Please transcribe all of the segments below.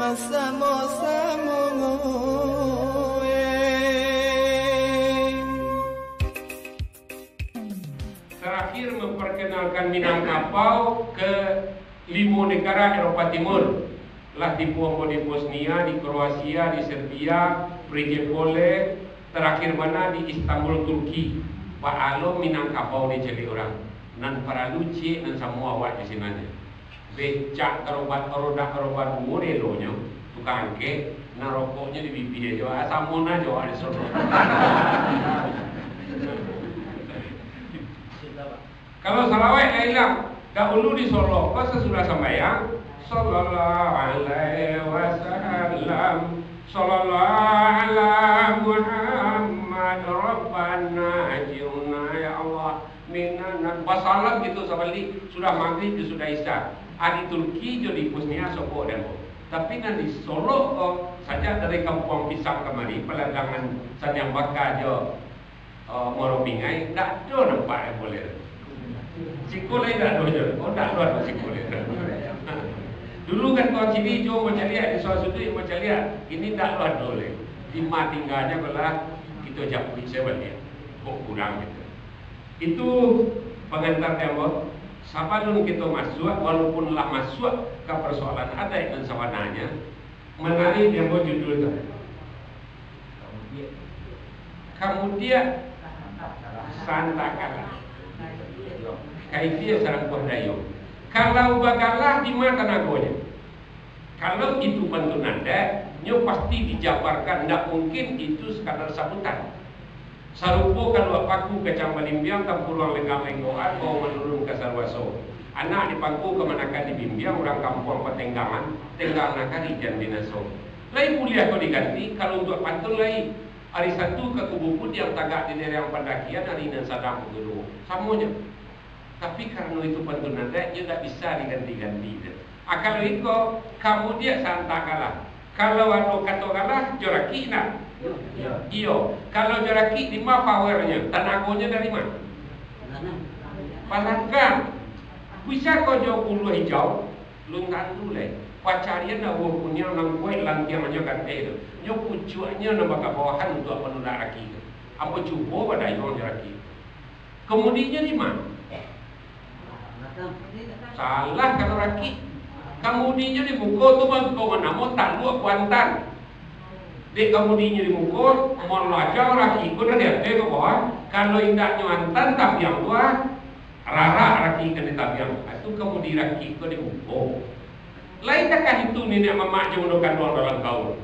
bersama-sama. Terakhir memperkenalkan Minangkabau ke 5 negara Eropah Timur. Lah di Bosnia, di Kroasia, di Serbia, Prijepolje, terakhir mana di Istanbul, Turki. Pak Alo Minangkabau ni jadi orang. Nan para luci nan semua awak di sini. Becak karobat modelonya, tukang angke, narokoknya di pipi dia juga. Samona juga di sana. Kalau salawat dah hilang, dahulu di Solo, pas sesudah sembahyang, sallallahu alaihi wasallam, sallallahu ala Muhammad, Rabbana ajirna ya Allah minan. Basalam gitu sabali, sudah maghrib, sudah isya. Di Turki jadi Bosnia sokok dan tapi nanti Solo saja dari kampung pisang kemari, pelagangan Sanyang Bakar jo Morobingai, tak ada nampak yang boleh. Sikole tak ada, tak ada sikole. Dulu kan kawan sini cuma macam lihat di soal sudut macam lihat, ini tak ada boleh. Lima tinggalnya kalau kita jauh saya balik, kok kurang gitu. Itu pengantar demo. Sebelum kita masuk, walaupunlah masuk ke persoalan adat dan sawananya, menarik demo judul itu. Kemudian Santa kalah. Kaifiyah sarang Dayo. Kalau bagalah di mana nagonya? Kalau itu pantun anda, nyo pasti dijabarkan. Tidak mungkin itu sekadar sabutan. Sarupo kalau aku ke Cambalimbiang kampuruang lenggam-lenggoan mau menurun ke Sarwaso. Anak dipangku kemanakan di Bimbiang orang kampung Petenggangan, Tenggang nakari jan dinaso. Lain kuliah kau diganti kalau untuk pantun lain. Hari satu ke Kubukut yang tagak di daerah pendakian hari dan sadang kedua. Samunya. Tapi karena itu pantun anda, dia tak bisa diganti-ganti. Kalau itu kamu dia santa kalah. Kalau ada kata kalah, joraki nak. Iyo. Kalau joraki di mana powernya? Tenaganya dari mana? Palangkan. Bisa kau jauh ulu hijau, lungan dulu leh. Pacarian nak punya nang kuat lantiang aja kan itu. Nyo pucuanya nak baka bawahan untuk apa nunda raki. Apa cubo pada yang joraki. Kemudiannya di mana? Salah kalau raki. Kemudiannya di muka tu bang kau mana mau tak luak Kuantan. Dek kemudiannya di muka mau lajar raki. Kau dah lihat ke bawah. Kalau indak nyuantan tapi yang tua rara raki kena tapi yang itu kemudian raki kau di muka. Lain takkah itu nenek mamak je menukan doang dalam kau.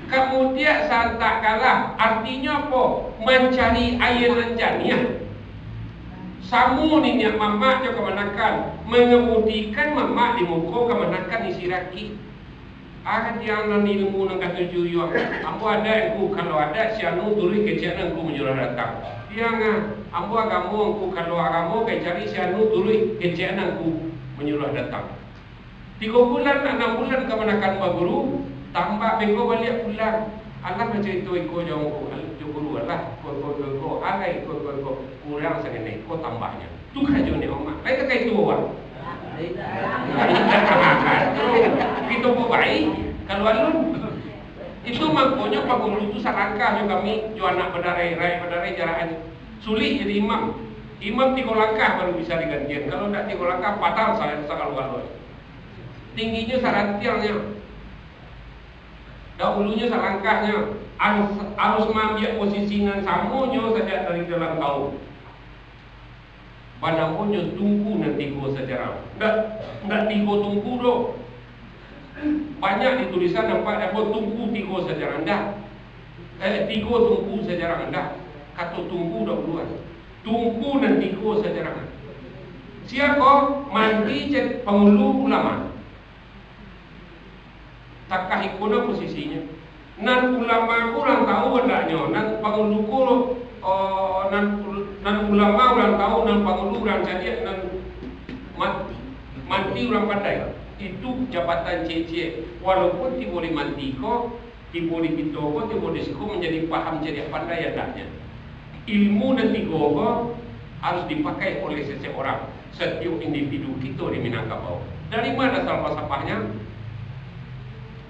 Kemudian santa kalah artinya apa? Mencari air renjaniah. Samu ni niat mamak je kemanakan, mengemudikan mamak di muka kemanakan isi raki. Dia nan ilmu nang kata juyuk. Apa ada aku kalau ada sianu turi kecianan aku menyuruh datang. Dia ngah, apa agama aku kalau agama ke cari sianu turi kecianan aku menyuruh datang. 3 bulan 6 bulan kemanakan Pak Guru. Tambah beko balik pulang. Allah macam itu iko jauh guru Allah. Ko alai ko kurang segini. Ko tambahnya. Tu kajo ni omak. Lain tak itu awak. Kita pun baik. Kalau alun itu makanya Pak Guru itu salangkah juga kami jual anak berdarai jaraan. Sulit jadi imam. Imam 3 langkah baru bisa digantikan. Kalau tidak 3 langkah fatal saya kalau tingginya sarantiangnya. Dahulunya selangkahnya harus mengambil posisi yang samunya saja dari dalam kaum. Padamunya tunggu nanti go sejarah. Enggak tigo tunggu doh. Banyak di tulisan nampak ada tunggu tigo sejarah anda. Tigo tunggu sejarah anda. Kata tunggu dahuluan. Tunggu nanti go sejarah. Siapa mandi jadi pengulu ulama. Takkah ikuna posisinya. Nan ulama kurang tahu hendaknya. Nan pengunduku nan ulama orang tahu, nan pengundu orang jadi nan mati orang pandai. Itu jabatan cece. Walaupun ti boleh mati ko, ti boleh bitoko, ti boleh sekolah menjadi paham jadi pandai hendaknya. Ilmu nanti gogo harus dipakai oleh seseorang, setiap individu kita di Minangkabau. Dari mana asal falsafahnya?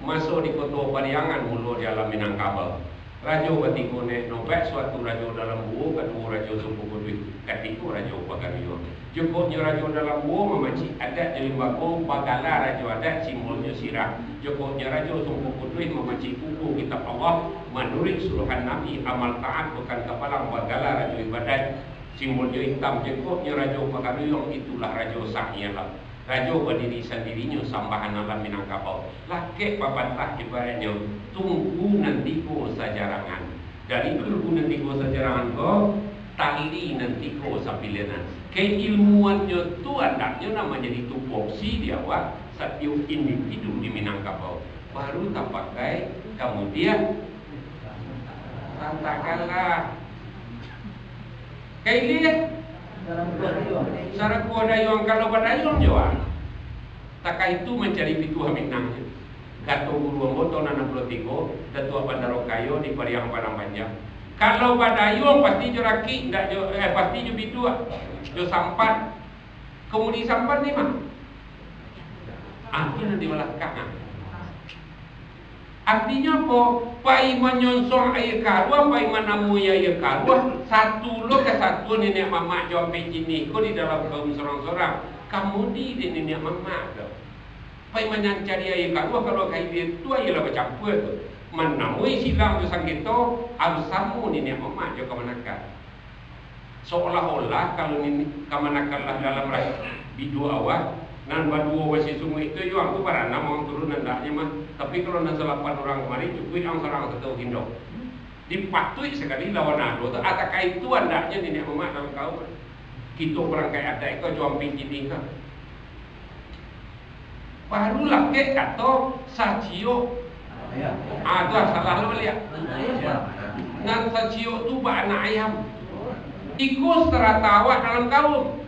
Masuk di kota Pariangan mula di alam Minangkabau. Raja ketiga nek nobek suatu raja dalam buah, kedua raja sumpu kedui, ketiga raja Pagariyo. Jukutnya raja dalam buah memaci adat jadi bago bagala raja adat simbolnya sirah. Jukutnya raja sumpu kedui memaci buku kitab Allah, menurut suruhan Nabi amal taat bukan kepalang bagala raja ibadat. Simbolnya hitam. Jukutnya raja Pagariyo itulah raja sahyalah. Raja berdiri sendirinya sambahan alam Minangkabau. Laki papatah ibaratnya tunggu nanti ko sajarangan. Dari tunggu nanti ko sajarangan ko tali nanti ko sapilinan. Keilmuannya tu adanya nama jadi tupoksi dia awak setiap individu di Minangkabau. Baru tak pakai kemudian katakanlah kayak lihat Sarang kuah dayung kalau berdayung jawab. Takai itu mencari pituah Minangnya. Gato guru amboto nana pulotiko, datua bandaro kayo di Pariang Padang Panjang. Kalau berdayung pasti joraki, ndak jo pasti jo pituah, jo sampan. Kemudian sampan ni mah. Akhirnya nanti belakang. Artinya apa? Pai menyonsong air karua, pai menamu air karua. Satu lo ke satu nenek mama jawab begini. Kau di dalam kaum sorang-sorang. Kamu di nenek mama tu. Pai menyancari air karua kalau kait dia tu air lah bercampur tu. Menamui silang tu sang kita harus samu nenek mama jawab kemanakal. Seolah-olah kalau ni kemanakal lah dalam bidu awak. Nan berdua wasi sungai itu juga aku para nama orang turunan daknya mah. Tapi kalau nak 8 orang kemarin cukup yang seorang ketemu Indo. Dipatui sekali lawan ado tu ada kaituan daknya nenek mama dalam kaum. Kita perangkai ada ikut jual pinjam ni kan. Barulah ke kata sacio. Ada salah lu lihat. Nan sacio tu ba anak ayam. Ikut seratawa dalam kaum.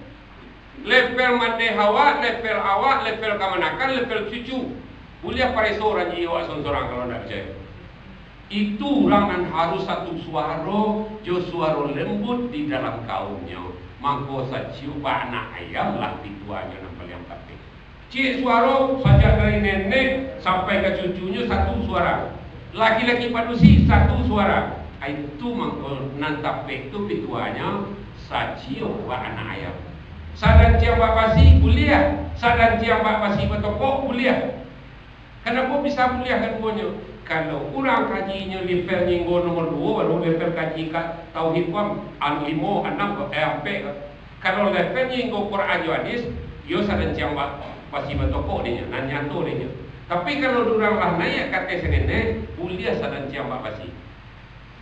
Level mande hawa, level awak, level kamanakan, level cucu. Boleh pareso orang jiwa seorang kalau tidak percaya. Itu orang yang harus satu suara, jo suara lembut di dalam kaumnya. Mangko saciu anak ayam lah pituanya yang paling penting. Cik suara sejak dari nenek sampai ke cucunya satu suara. Laki-laki padusi satu suara. Itu mangko nantape itu pituanya saciu anak ayam. Sadan tiang bak pasi kuliah, sadan tiang bak pasi bertokok kuliah. Kenapa bisa kuliah keduanya? Kalau kurang kajinya level nyinggo nomor 2 baru level kaji kat tauhid pun an 5 6 MP. Kalau level nyinggo Quran hadis, yo sadan tiang bak pasi bertokok dia, nan nyato dia. Tapi kalau durang lah naik kata senene, kuliah sadan tiang bak pasi.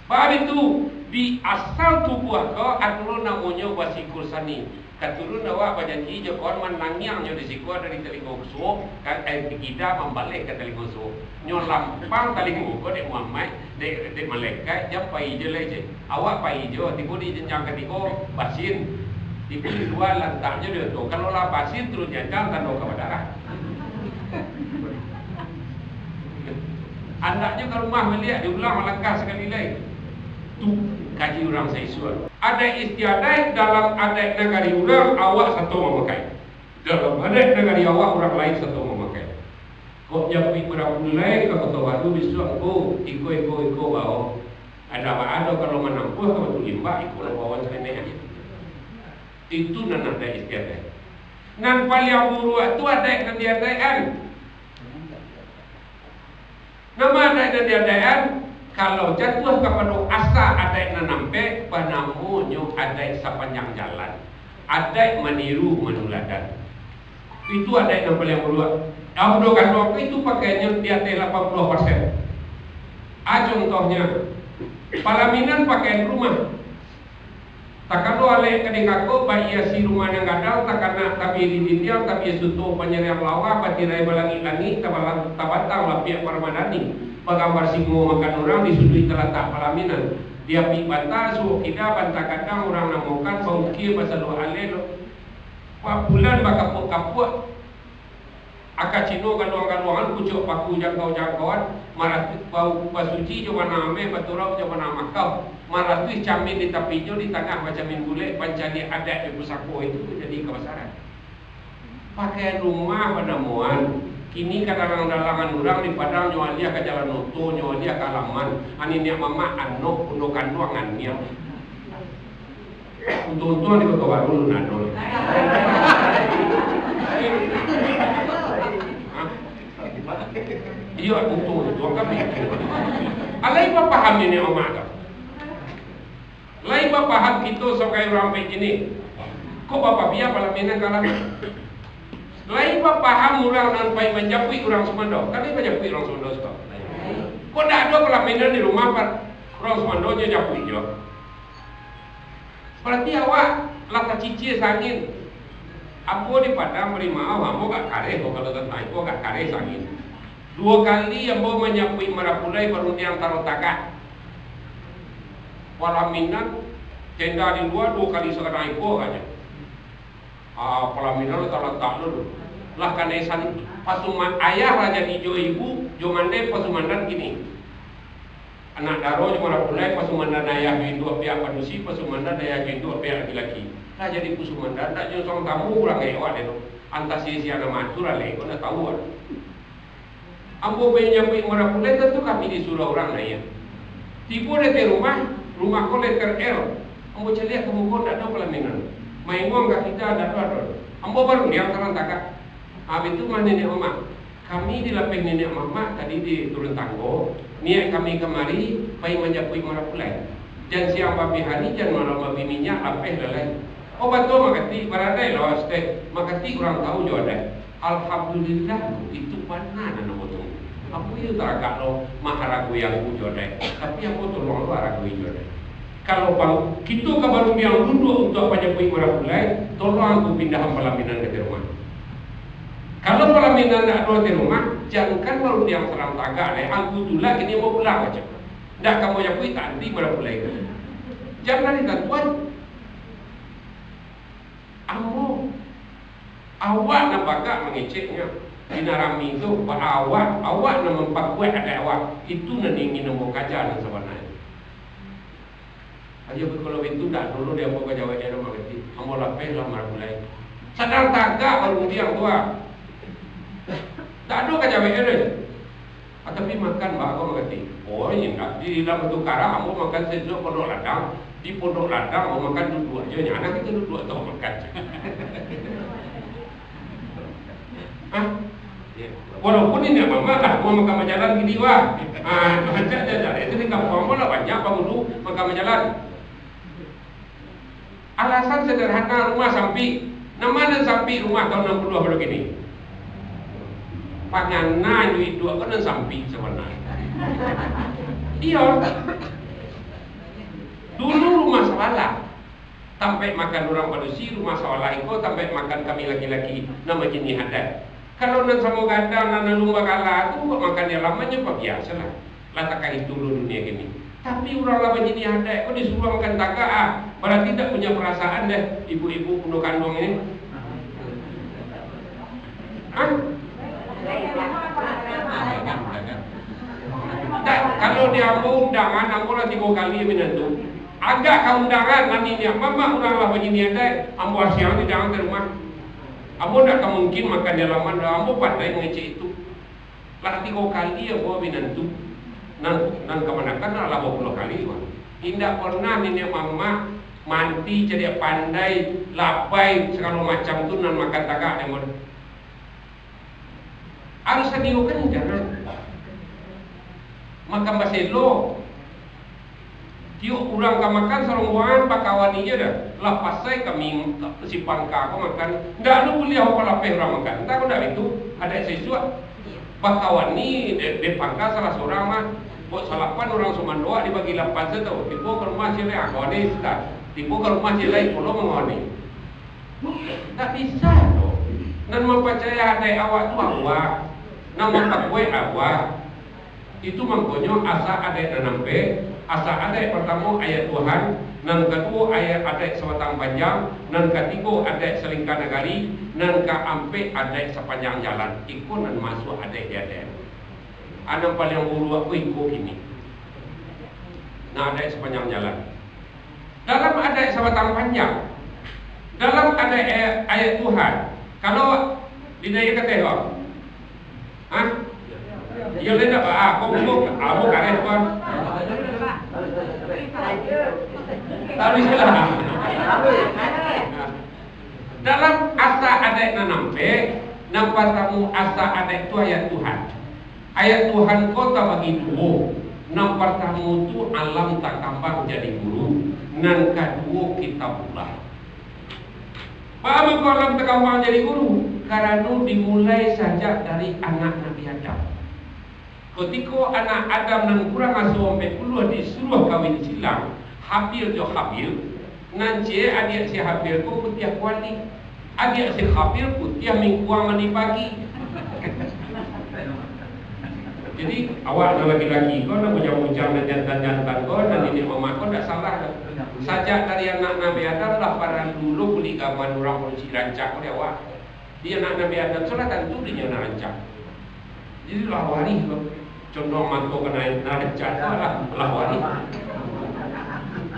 Bab itu di asal tubuh kau aturan namanya wasi kursani. Katurun awak berjanji je korban nangyangnya di siku dari telinga usuh kan kita membalik ke telinga usuh nyon lampang telinga usuh dek Muhammad dek malaikat jam pai je le je awak pai je tiba di jenjang ketiga basin tiba di dua lantaknya dia tu kalau lah basin terus jenjang tanda ke darah anaknya ke rumah melihat diulang melangkah sekali lagi tu kaji orang seisuan. Ada istiadat dalam adat negari orang awak satu memakai. Dalam adat negari awak orang lain satu memakai. Kok japi berapa mulai ke kota Batu besok aku iko bawa. Ada kalau menampuh kalau tu limba iko bawa sekene aja. Itu nan ada istiadat. Nan paling buruk tu ada yang diadaan. Nama ada yang diadaan. Kalau jatuh kepada asa ada yang nampak, panamunya ada sepanjang jalan, ada meniru menuladan. Itu ada yang paling buruk. Audo kata itu pakainya di atas 80%. Contohnya, palaminan pakaian rumah. Tak kalau alih kedekako bayi si rumah yang gadal tak kena tapi di detail tapi suto penyeriam lawa patirai balangi-langi tabatang lapiak permadani. Pagambar singo makan orang disudui telatak pelaminan. Dia pi bantah suruh kita bantah kadang orang namukan bau kia pasal lo alelo. Pak bulan bakapuk-kapuk. Akak cino kaluang-kaluangan pucuk paku jangkau-jangkauan. Marat bau pasuci jo mana ame baturau jo mana makau. Maratui camin di tapijo di tengah macam min bule pancani adat di pusako itu jadi kebesaran. Pakai rumah pada muan. Kini kadang-kadang orang di padang nyoalia ke jalan noto, nyoalia ke alaman. Ani niak mama anok untuk kanduangan niak. Untung-untung di kota baru nanol. Iya untung kami. Alai apa paham ini omak tak? Lai apa paham kita sebagai orang begini? Kok bapa biar pada mina kalah? Lai apa paham orang nan pai menjapui orang Semando? Kali menjapui orang Semando stop. Kok tak ada pelaminan di rumah pak orang Semando je japui je. Berarti awak lata cici sangin. Ambo di padang beri maaf, ambo gak kare kok kalau tak naik, kok gak kare sangin. 2 kali ambo menyapui marapulai baru yang taruh tagak. Pelaminan tenda di luar 2 kali sekarang ikut aja. Pelaminan lu tak letak dulu. Lah kan esan pasuman ayah raja hijau ibu, jomande pasumandan gini. Anak daro cuma pulai pasumandan ayah hijau pihak manusia, pasumandan ayah hijau pihak laki-laki. Lah jadi pasumandan tak jauh tamu orang lewat itu. Antas sia nama aturan leh, kau nak tahu. Ambo menyampai marapulai tentu kami disuruh orang lain. Tipu dari rumah kau letter L. Ambo celiak kamu kau tak ada pelaminan. Main uang kat kita ada. Ambo baru dia sekarang takak. Habis itu mana nenek mama? Kami di lapeng nenek mama tadi di turun tanggo. Niat kami kemari, pai menjapui marapulai. Jangan siang babi hari, jangan malam babi minyak, lapeh lalai. Oh betul makati, baradai lah stay. Makati orang tahu juga ada. Alhamdulillah itu mana nama betul. Aku itu tak agak lo maharagu yang ujo deh. Tapi aku tolong lo aragu ujo deh. Kalau bang kita kabaru yang duduk untuk menjapui marapulai, tolong aku pindah pelaminan ke rumah. Kalau pelaminan nak ada di rumah, jangan baru yang serang tagak deh. Aku tulah kini mau pulang aja. Ndak kamu japui tak nanti marapulai. Jangan kita tuan. Ambo awak nak bakak mengeceknya. Dinarami itu awak nak memperkuat ada awak. Itu nak ingin nombor kajar dan sebenarnya. Aja kalau itu dah dulu dia mau kerja dia rumah kecil. Ambo lapeh lah marapulai. Sadar tagak baru dia tua. Tak ada kerja dia. Tapi makan bago makati. Oh ini nak di dalam batu kara ambo makan sejauh pondok ladang. Di pondok ladang mau makan duduk aja. Anak kita duduk atau makan. Walaupun ini mama lah, mau makan jalan gini wah. Jalan itu ni kampung lah banyak penghulu makan jalan. Alasan sederhana rumah sampi. Nama sampi rumah tahun 62 baru gini. Panganan duit dua kan sampi sebenarnya. Iya. Dulu rumah sewalah. Sampai makan orang manusia rumah sewalah itu sampai makan kami laki-laki nama jenis adat. Kalau nan sama gadang nan lumba kala tu makan yang lamanya apa biasa lah. Latakan itu dulu dunia gini. Tapi orang lama jenis adat kau disuruh makan tagak berarti tak punya perasaan deh ibu-ibu penuh kandung ini. Tak, kalau dia mau undangan, aku lah 3 kali menentu. Agak kau undangan nanti dia, mama orang lah begini ada, ambo siang di dalam rumah. Ambo tak mungkin makan di halaman, ambo pandai mengecek itu. Lah 3 kali ambo menentu. Nan kemanakan lah 20 kali. Tidak pernah nenek mama mandi jadi pandai lapai segala macam tu nan makan tagak yang mana. Harus diukan jangan makan baselo. Tiuk orang ka makan sarungguan pakawan dia dah. Lepas saya kami si pangka aku makan. Ndak lu boleh apa lapeh orang makan. Entah kau dah itu ada sesuatu. Pakawan ni de pangka salah seorang mah. Buat salapan orang Sumandoa dibagi 8 setau. Tipu ke rumah sila aku ni sudah. Tipu ke rumah sila pulau mengoni. Tak bisa tu. Nan mempercaya ada awak tu awak. Nama takwe awak itu mengkonyo asa ada nampe, asa ada pertama ayat Tuhan, nan kedua ayat ada sebatang panjang, nan ketiga ada selingkah negari, nan keempat ada sepanjang jalan. Ikut nan masuk ada dia ada. Ada paling buru aku ikut ini. Nah, adat sepanjang jalan. Dalam adat sabatang panjang, dalam adat ayat Tuhan, kalau di daya kata kau, ya leda kau bukan tuan. Tak bisa lah. Dalam asa adat nampe, nampak tamu asa adat itu ayat Tuhan. Ayat Tuhan kota bagi dua. Nampak tamu itu alam tak kambang jadi guru. Nan kedua kitabullah. Paham kau alam tak kambang jadi guru? Karena dimulai saja dari anak Nabi Adam. Ketika anak Adam nan kurang asuh sampai puluh disuruh kawin silang, Habil jo Habil, nanti adik si Habil ko putih kuali, adik si Habil putih mingguang mani pagi. Jadi awak nak laki-laki kau nak bujang-bujang dan jantan-jantan kau dan ini mama kau tak salah. Sajak dari anak Nabi Adam lah para dulu beli gaman orang polisi rancak kau dia awak. Dia anak Nabi Adam salah tentu dia nak rancak. Jadi lah waris kau. Contoh mantu kena rancak lah waris.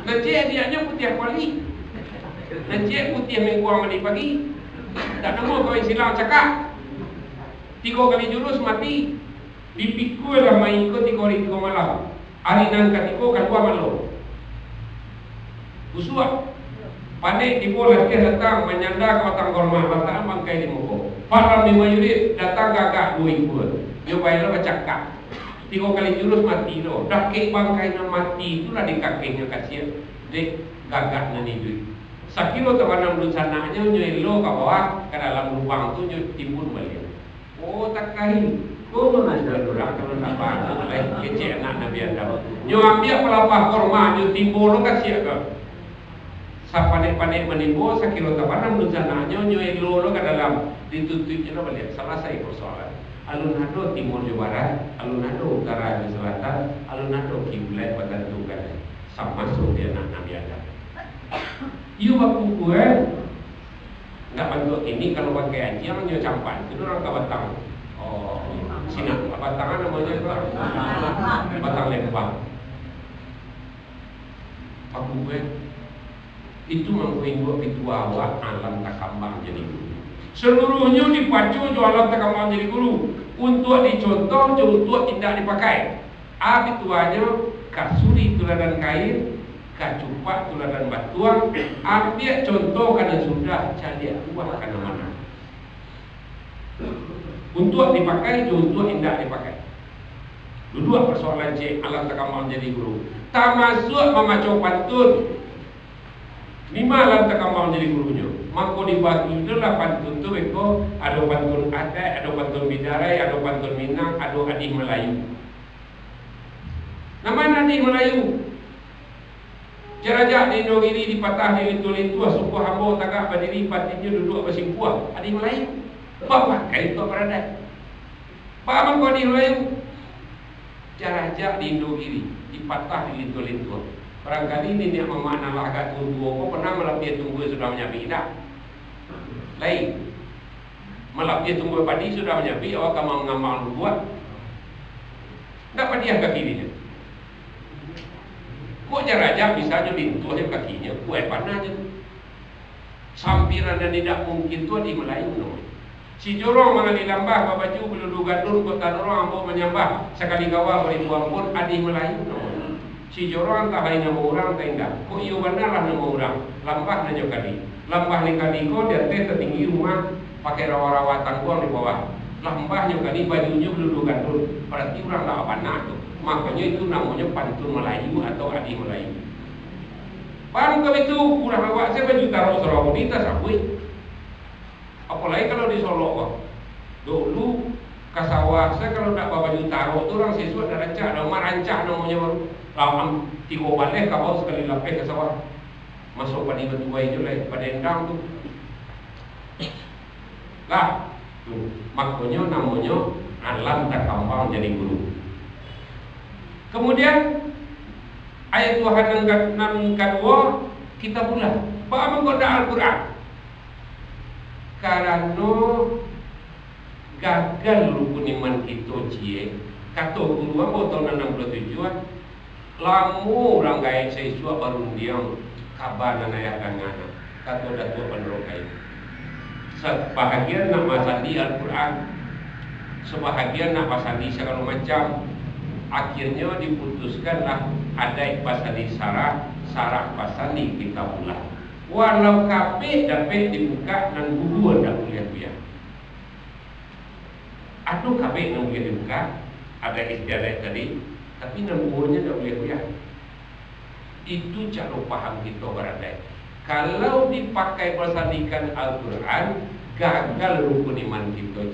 Nanti dia putih kuali. Nanti putih mingguang mani pagi. Tak nemu kau silang cakap. 3 kali jurus mati. Dipikul lah main ikut 3 hari 3 malam. Hari nan katiko kan 2 malam. Usuak. Panik tibo lagi datang menyanda ke batang korma batang bangkai di muka. Faram di mayurit datang gagak 2 ikut. Dia bayar bercakap. 3 kali jurus mati lo. Dah kek bangkai na mati itulah di kakinya kasihan. Dek gagak na ni duit. Sakilo tawanam dun sananya nyelo ke bawah ke dalam lubang tu timbun balik. Oh tak kain. Kau mengajar orang kalau tak faham, lain kecil anak Nabi Adam. Nyo ambil pelapah korma, nyo timbo lo kasih ke. Sapanek-panek menimbo, sakilo tapanam bencana, nyo elo lo ke dalam ditutupnya lo balik. Selesai persoalan. Alun hado timur di barat, alun hado utara di selatan, alun hado kiblat bertentukan. Sama masuk dia anak Nabi Adam. Iu baku gue, nggak bantu ini kalau pakai anjing nyo campan, itu orang kabatang. Oh, sini batangan namanya itu batang lempang. Aku gue itu mengkuing dua ketua awak alam tak kambang jadi guru. Seluruhnya dipacu jo alam tak kambang jadi guru untuk dicontoh, untuk tidak dipakai. Abi tuanya kasuri tuladan kain, kacupak tuladan batuang. Ambil contoh karena sudah cari buah karena mana. Untuk dipakai, untuk tidak dipakai. Dua persoalan cik alam takambang jadi guru. Tak masuk memacau pantun. 5 alam takambang jadi gurunya. Maka dibagi itulah pantun tu beko. Ada pantun adat, ada pantun bidarai, ada pantun Minang, ada adih Melayu. Nama adih Melayu. Jarajak di Indogiri dipatah di lintu-lintu suku hamba tagak berdiri patinya duduk bersingkuah. Adih Melayu. Bapak kali itu beradat. Pak kau di Melayu jarajak di Indogiri dipatah di lintu-lintu. Barangkali ini dia memakna lagat tunggu. Kau pernah melapih tunggu sudah menyapi tak? Lain. Melapih tunggu padi sudah menyapi. Awak kamu mengamal buat. Tak padi yang kaki dia. Kau jarajak misalnya lintu yang kakinya. Kue panah je. Sampiran dan tidak mungkin tu di Melayu no. Si jorong mengali lambah baju belulu gadun kota dorong ambo menyambah sekali gawa beri buang pun adih Melayu no. Si jorong tak lain nama orang tak indah. Kok iyo benar lah nama orang. Lambah nanya kali. Lambah ni kali kau dia tertinggi rumah pakai rawa-rawa tangguang di bawah. Lambahnya kali bajunya belulu gadun. Berarti orang tak panah tu. Makanya itu namanya pantun Melayu atau adih Melayu. Baru kali itu kurang awak saya baju taruh Sarawak kita sabui. Apalagi kalau di Solo kok. Dulu kasawah saya kalau nak bawa baju taruh tu orang siswa dah rancak, dah merancak namanya baru. Lawam 3 balik kau sekali lapis kasawah. Masuk pada batu itu lah, pada endang tu. Lah, tu maknanya namanya alam tak kambang jadi guru. Kemudian ayat Tuhan yang kedua kita pula. Apa menggoda Al-Quran? Karena gagal rukun iman kita cie. Kata guru apa tahun 67 lamu orang kaya saya suap baru diam kabar dan ayah dan anak kata datuk penerok kayu. Sebahagian nak masali Al-Quran, sebahagian nak pasali segala macam. Akhirnya diputuskanlah ada pasali sarah pasali kitabullah. Walau kabeh dapat dibuka dan guru anda kuliah-kuliah. Aduh kabeh yang boleh dibuka, ada istiadat tadi, tapi namanya tak boleh kuliah. Itu cara paham kita berada. Kalau dipakai persandingan Al-Quran, gagal rukun iman kita.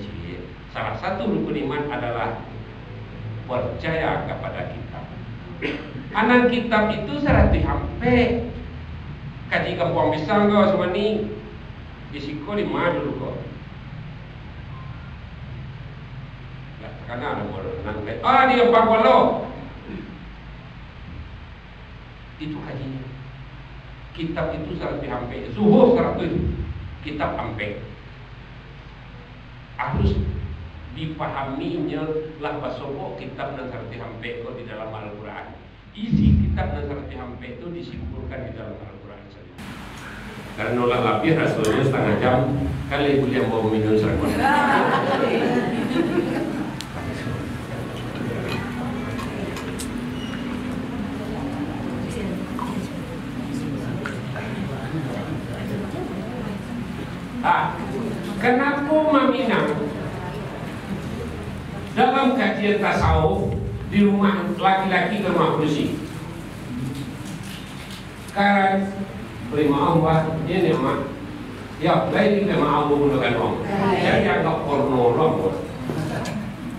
Salah satu rukun iman adalah percaya kepada kitab. Anak kitab itu serati hampe. Kaji kampung pisang kau semua ni, isiko di mana dulu kau? Karena ada orang nang dia Pakualo. Itu kajinya. Kitab itu serati hampe. Zuhur serati kitab hampe. Harus dipahaminya lah pasokok kitab dan serati hampe itu di dalam Al-Quran. Isi kitab dan serati hampe itu disimpulkan di dalam Al-Quran saja. Karena nolak lapis rasulnya setengah jam kali boleh mau minum seragam. Kenapa meminang dalam kajian tasawuf di rumah laki-laki ke rumah kursi? Karena terima Allah, ini mak. Ya, lain kita maaf menggunakan orang. Jadi agak porno orang.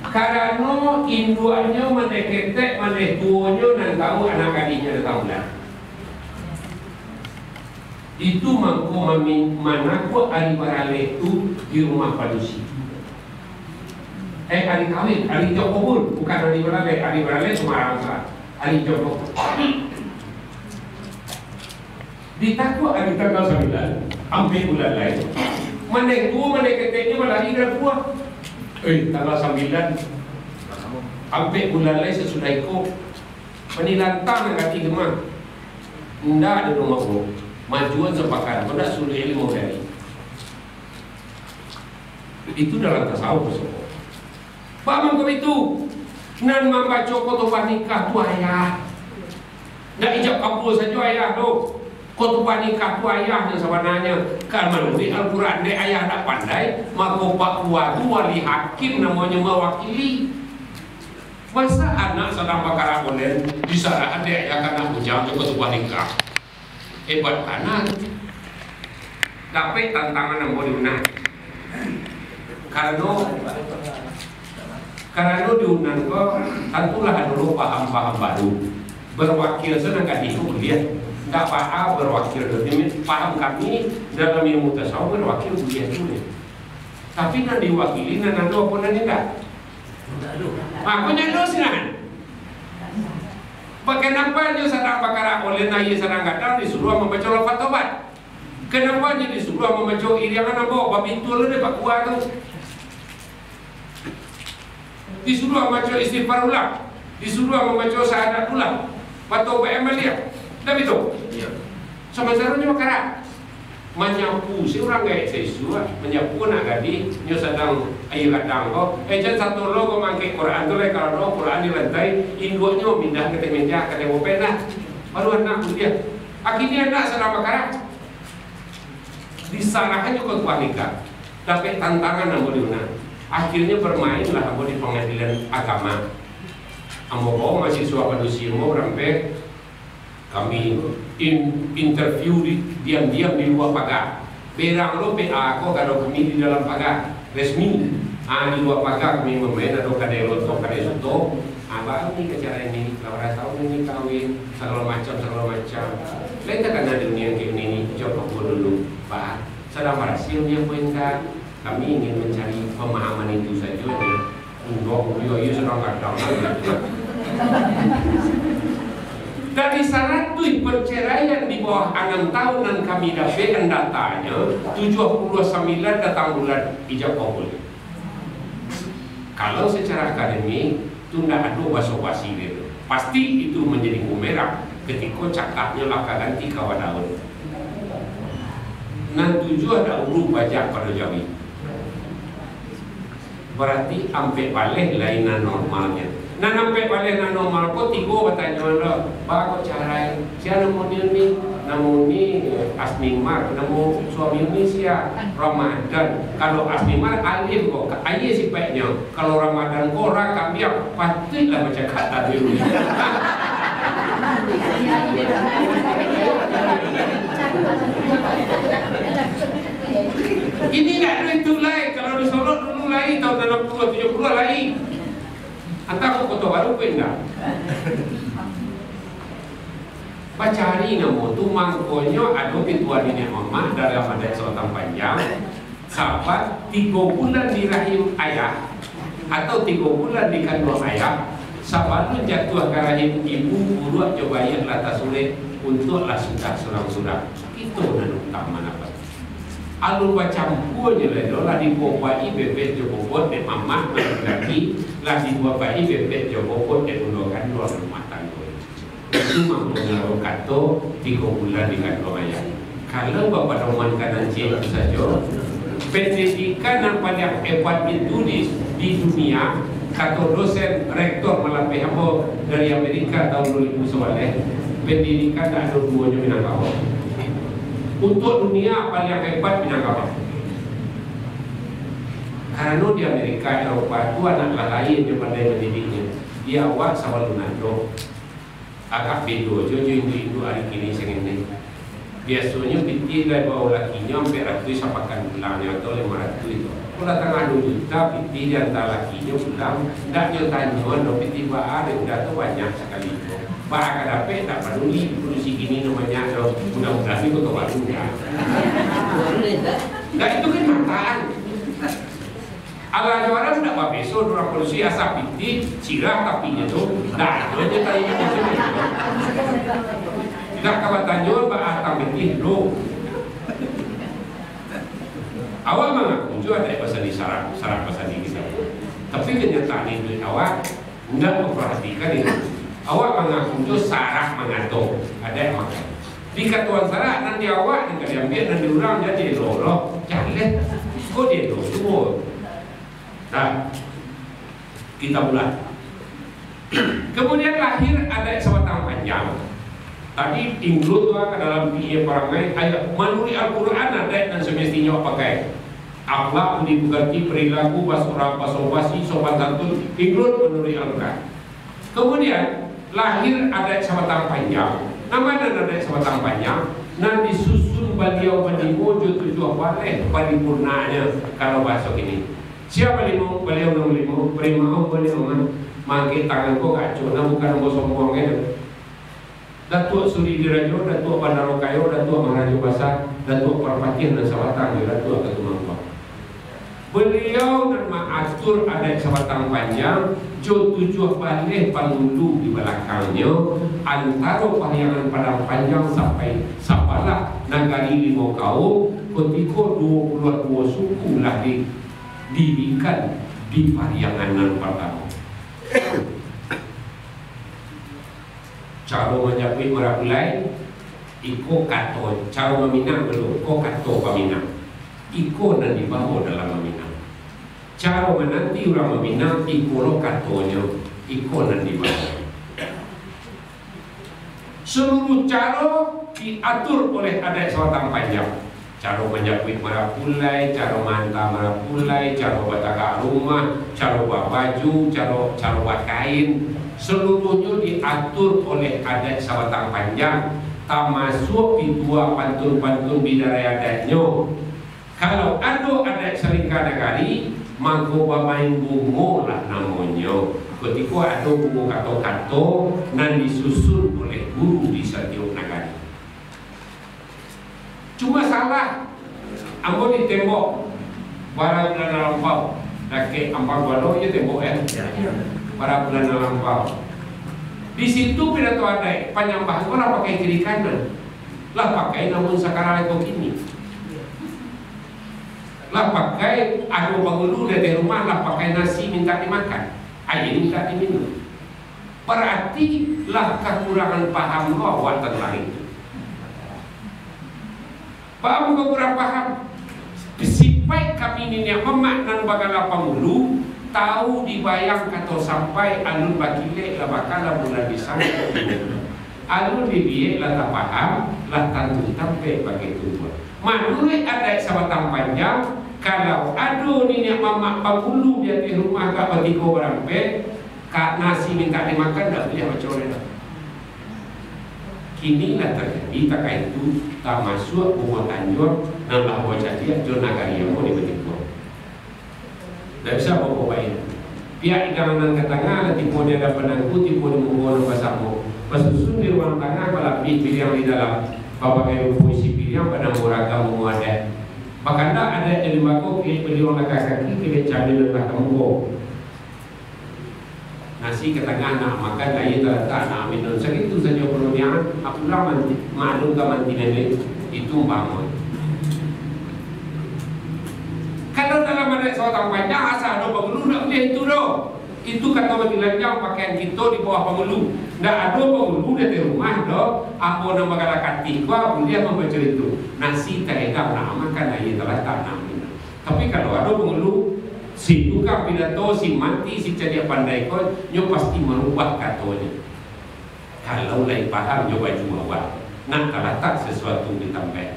Karena induannya mendeketek, mendetuanya dan tahu anak adiknya tahu lah. Itu mampu manaku ari barale itu di rumah padusi. Ari kawin, ari jokobun, bukan ari barale Semarang sah. Ari jokobun. Ditakut ari tanggal 9, sampai bulan lain. Meneku meneketeknya melari ke buah. Tanggal 9, sampai bulan lain sesudah itu menilantang kaki gemah. Ndak ada rumahku. Majuan sepakat, tidak suruh ilmu dari itu dalam tasawuf. Paham kau itu? Nan membaca khutbah nikah tu ayah. Tidak ijab kabul saja ayah tu. Khutbah nikah tu ayah yang sebenarnya kan melalui Al-Quran. Dia ayah tak pandai, maka pak tua tu wali hakim namanya mewakili. Masa anak sedang bakar abonen bisa ada yang akan menjawab khutbah nikah. Buat anak tapi tantangan yang boleh menang karena diundang kok tentulah dulu paham-paham baru berwakil senang kan itu kuliah tak paham berwakil dari paham kami dalam ilmu tasawuf berwakil kuliah dulu tapi nak diwakili nak ada apa nanti tak aku nyalo sinan. Kenapa dia sedang bakar oleh naik sedang gadang disuruh membaca lafaz taubat? Kenapa dia disuruh membaca iriangan apa? Babintul dia pak kuat tu. Disuruh membaca istighfar ulang, disuruh membaca syahadat ulang. Patau BM dia. Dah betul? Ya. Sebenarnya bakar. Menyapu si orang gaya sesuatu, menyapu nak gadi, dia sedang air kadang kau. Jangan satu logo mangkik Quran tu lah kalau Quran di lantai, induanya pindah ke meja, ke tembok lah. Baru anak dia. Akhirnya anak sedang bakar. Disalahkan juga tuan nikah. Tapi tantangan yang boleh menang. Akhirnya bermainlah ambo di pengadilan agama. Ambo mahasiswa padusi ambo rampe. Kami interview diam-diam di luar pagar. Berang lo PA ko kalau kami di dalam pagar resmi. Di luar pagar kami memain atau kadai loto, kadai soto. Baru ni cara ini, kalau rasa ini kawin, segala macam. Lain tak ada dunia kayak ini. Coba dulu, Pak. Sedang berhasil dia poinkan. Kami ingin mencari pemahaman itu saja. Untuk dia sedang kadang. Dari 100 perceraian di bawah 6 tahun dan kami dapatkan datanya 79 datang bulan ijab kabul. Kalau secara akademik itu tidak ada basa-basi itu. pasti itu menjadi bumerang ketika cakapnya laka ganti kawan daun. Nan tujuh ada ulu bajak pada Jawi. Berarti ampe balik lainan normalnya. Nan ampe balik na normal ko tigo bertanya lo, ba ko carai siapa namun ni namun ni Asmimar, namun suami ni siapa Ramadan. Kalau Asmimar alif kok, ayah si baiknya. Kalau Ramadan ko rakam dia pastilah baca kata dulu. Ini nggak ada itu lain. Kalau di Solo dulu lain, tahun 60-70 lain. Antara Kota Baru pun enggak. Pacari namo tu mangkonya ada pituan ini mama dalam adat Selatan Panjang. Sahabat 3 bulan di rahim ayah atau 3 bulan di kandung ayah. Sahabat tu jatuh ke rahim ibu urut coba yang latas sulit untuklah sudah surang-surang. Itu nan utama apa? Alun campurnya lah di bapak bebet jo bobot de mama lagi lah di bapak bebet jo bobot de undokan luar rumah tangga. Itu mampu ngaruh kato 3 bulan di kandung ayah. Kalau bapak roman kanan cik saja pendidikan yang paling hebat ditulis di dunia kata dosen rektor malah PHMO dari Amerika tahun 2011 pendidikan tak ada duanya Minangkabau. Untuk dunia paling hebat Minangkabau. Karena di Amerika, Eropa itu anak lain yang pandai mendidiknya. Dia awak sama Lunado. Agak bedo, jojo itu hari kini sengene. Biasanya piti lai bawa lakinya sampai ratus sapakan pulangnya atau 500 itu. Kalau tengah 2 juta piti di antara lakinya pulang, tak nyotanya, no piti baar yang udah tu banyak sekali. Baar kadape tak peduli, produksi gini namanya, mudah-mudahan itu Kota Baru ya. Nah itu kan mataan. Ala juara tidak apa besok orang polisi asap piti, cirah tapinya tu, dah itu aja tanya macam itu. Tidak kawatannya baar tampiti lo. Awak mengaku juga ada pasal di sarap pasal di kita. Tapi kenyataan itu awak tidak memperhatikan itu. Awak mengaku juga sarap mengatur. Ada yang makan. Di katuan sarap nanti awak yang diambil dan diurang jadi lolo. Jangan. Kok dia tu semua. Nah, kita mulai. Kemudian lahir ada Selatan Panjang. Tadi include ke dalam PIE perangai ayat menurut Al-Quran ada dan semestinya pakai akhlak dibukanti perilaku basura basa-basi sopan santun include menurut Al-Quran. Kemudian lahir ada Selatan Panjang. Nama dan ada Selatan Panjang nan disusun beliau menimojo tujuh balik paripurnanya kalau bahasa ini. Siapa beliau nomor 5 primau beliau mangke tangan ko gaco na bukan nombor sombongnya. Datuk Suri Dirajo, Datuk Bandaro Kayo, Datuk Maharaja Basar, Datuk Perpatian dan Sabatang, Datuk Ketumangkuang. Beliau dan mengatur adat Sabatang Panjang, jo 7 balik pangulu di belakangnya, antara pahyangan Padang Panjang sampai Sapalah, Nagari 5 kaum, ketika 22 suku lah didirikan di pahyangan pertama. Cara menjawab merapulai iko kato, cara meminang belum, ko kato paminang iko dan dibawa dalam meminang. Cara menanti orang meminang iko lo katonya, iko dan dibawa. Seluruh cara diatur oleh adat Selatan Panjang. Cara menjawab merapulai, cara manta merapulai, cara bataka rumah, cara buat baju, cara buat kain. Seluruhnya diatur oleh adat Selatan Panjang, termasuk di 2 pantun-pantun bidara adatnya. Kalau ada adat Selingkah Nagari, maka bermain bungo lah namanya. Ketika ada bungo kato-kato, dan disusun oleh guru di setiap nagari. Cuma salah, ambo di tembok, barang bulan lampau, laki ampang balo je tembok para bulan lampau. Di situ pidato ada penyambahan orang pakai kiri kanan, lah pakai namun sekarang itu kini, lah pakai anu bangulu dari rumah lah pakai nasi minta dimakan, air minta diminum. Berarti lah kekurangan paham awak tentang itu. Paham kau kurang paham? Sifat kami ni yang memaknan bagala pamulu tahu dibayang kata sampai alun bakile lah bakal bulan bisang. Alun dibiye lah tak paham lah tantu sampai bagi tujuan. Manui ada sabatang panjang kalau aduh ni yang mamak pamulu dia di rumah gak bagi kau orang pe. Kak nasi minta dimakan tak boleh macam mana. Kini lah terjadi tak itu tak masuk buat anjur dan lah buat jadi anjur nagari yang mau diberikan. Tak bisa bawa baik. Pihak idaman ke tengah lah tipu dia ada penangku tipu dia membawa pasamu. Pasusun di ruang tengah malah pilih yang di dalam bapak kayu puisi pilih pada muragam muadat. Bahkan tak ada yang dimaku pilih orang kaki pilih camil dan kamu. Nasi ke tengah nak makan lain tak nak minum segitu saja perlunya apalah maklum ke mantinene itu bangun. Kalau dalam ada seorang panjang asal ada pemulu tak boleh itu doh. Itu kata mantinanya pakaian kita di bawah pemulu. Tak ada pemulu di rumah doh. Apa nama kata katikwa boleh membaca itu. Nasi tak ada nak makan lain tak nak minum. Tapi kalau ada pemulu si tukang pidato, si mati, si ceria pandai kau, nyo pasti merubah katanya. Kalau lain paham, nyo baju bawah. Nak letak sesuatu ditambah.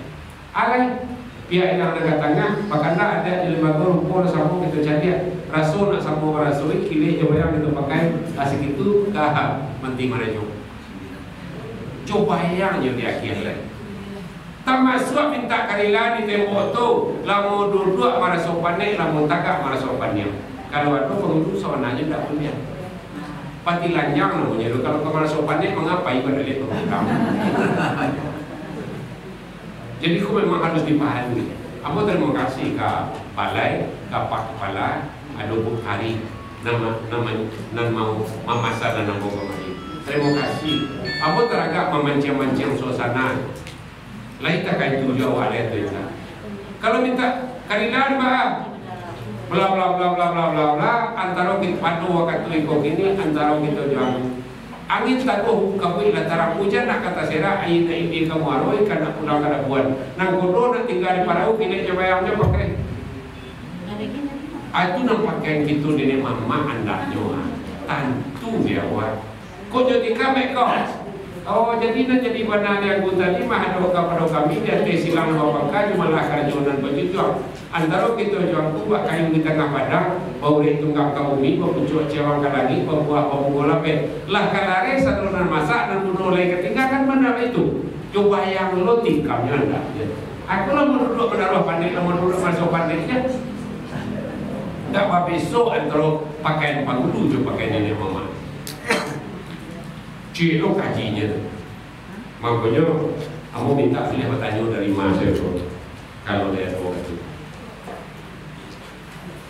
Alai, pihak yang dekat tengah, bahkan tak ada di lembaga rumput sambung kita ceria. Rasul nak sambung rasul, kili coba yang kita pakai, asik itu dah menti mana nyo. Coba yang nyo di akhir lain. Termasuk minta karilan di tembok tu lamu duduk marah sopannya, lamu tagak marah sopannya. Kalau ada pengurus soalnya tak punya pati lanjang namanya. Kalau ke marah sopannya mengapai pada lihat pengurang. Jadi aku memang harus dipahami. Aku terima kasih ke balai, ke Pak Kepala ada Bukhari nama memasak dan nama kemari. Terima kasih. Aku teragak memancing-mancing suasana. Lain tak kait tu jawab lihat tu. Kalau minta karilan bah, bla bla bla bla bla bla bla, antara kita padu waktu ikut ini, antara kita jual. Angin tahu kamu antara hujan nak kata serah, air ini kamu aroi karena pulang kada buat. Nang kodo nak tinggal di parau kini cobayangnya pakai. Itu nak pakai gitu ini mama andaknya, tantu dia buat. Kau jadi kami kau. Oh jadi nak jadi benar yang guna ni mah ada kepada kami dia silang bapak kayu malah kerjaan berjuang antara kita jual buat kayu di tengah padang bau tunggang ke bumi bau cuak cewang ke langit bau buah bau bola pe lah kalare sadunan masak dan menoleh ketinggalan mana itu coba yang lo tingkamnya anda aku lah menurut menaruh pandai lah menurut masuk pandainya tak apa besok antara pakaian pangulu coba pakaian nenek mama cilo kajinya. Makanya kamu minta boleh bertanya dari mana saya kalau dia tahu itu.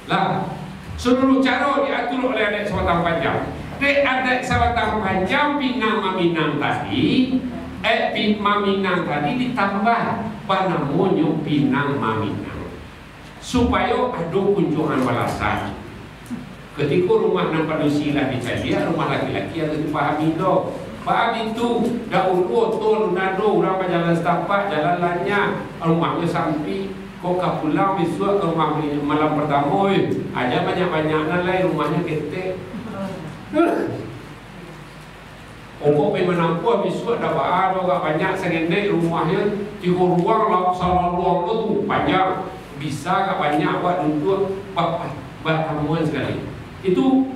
Lah, seluruh cara diatur oleh adik sabatang panjang. Dek adik sabatang panjang pinang maminang tadi, maminang tadi ditambah panamonyo pinang maminang supaya ada kunjungan balasan. Ketika rumah nampak nusilah dicadia, rumah laki-laki harus dipahami doh. Faham itu, daun otol, nado, orang jalan setapak, jalan lanya, rumahnya sampai, kok pulang besok ke rumah malam pertama, aja banyak-banyak nalai rumahnya ketek. Kok menampu besok dapat ada banyak sengendek rumahnya, 3 ruang, salah ruang tu panjang, bisa gak banyak buat duduk, bertamuan sekali. Itu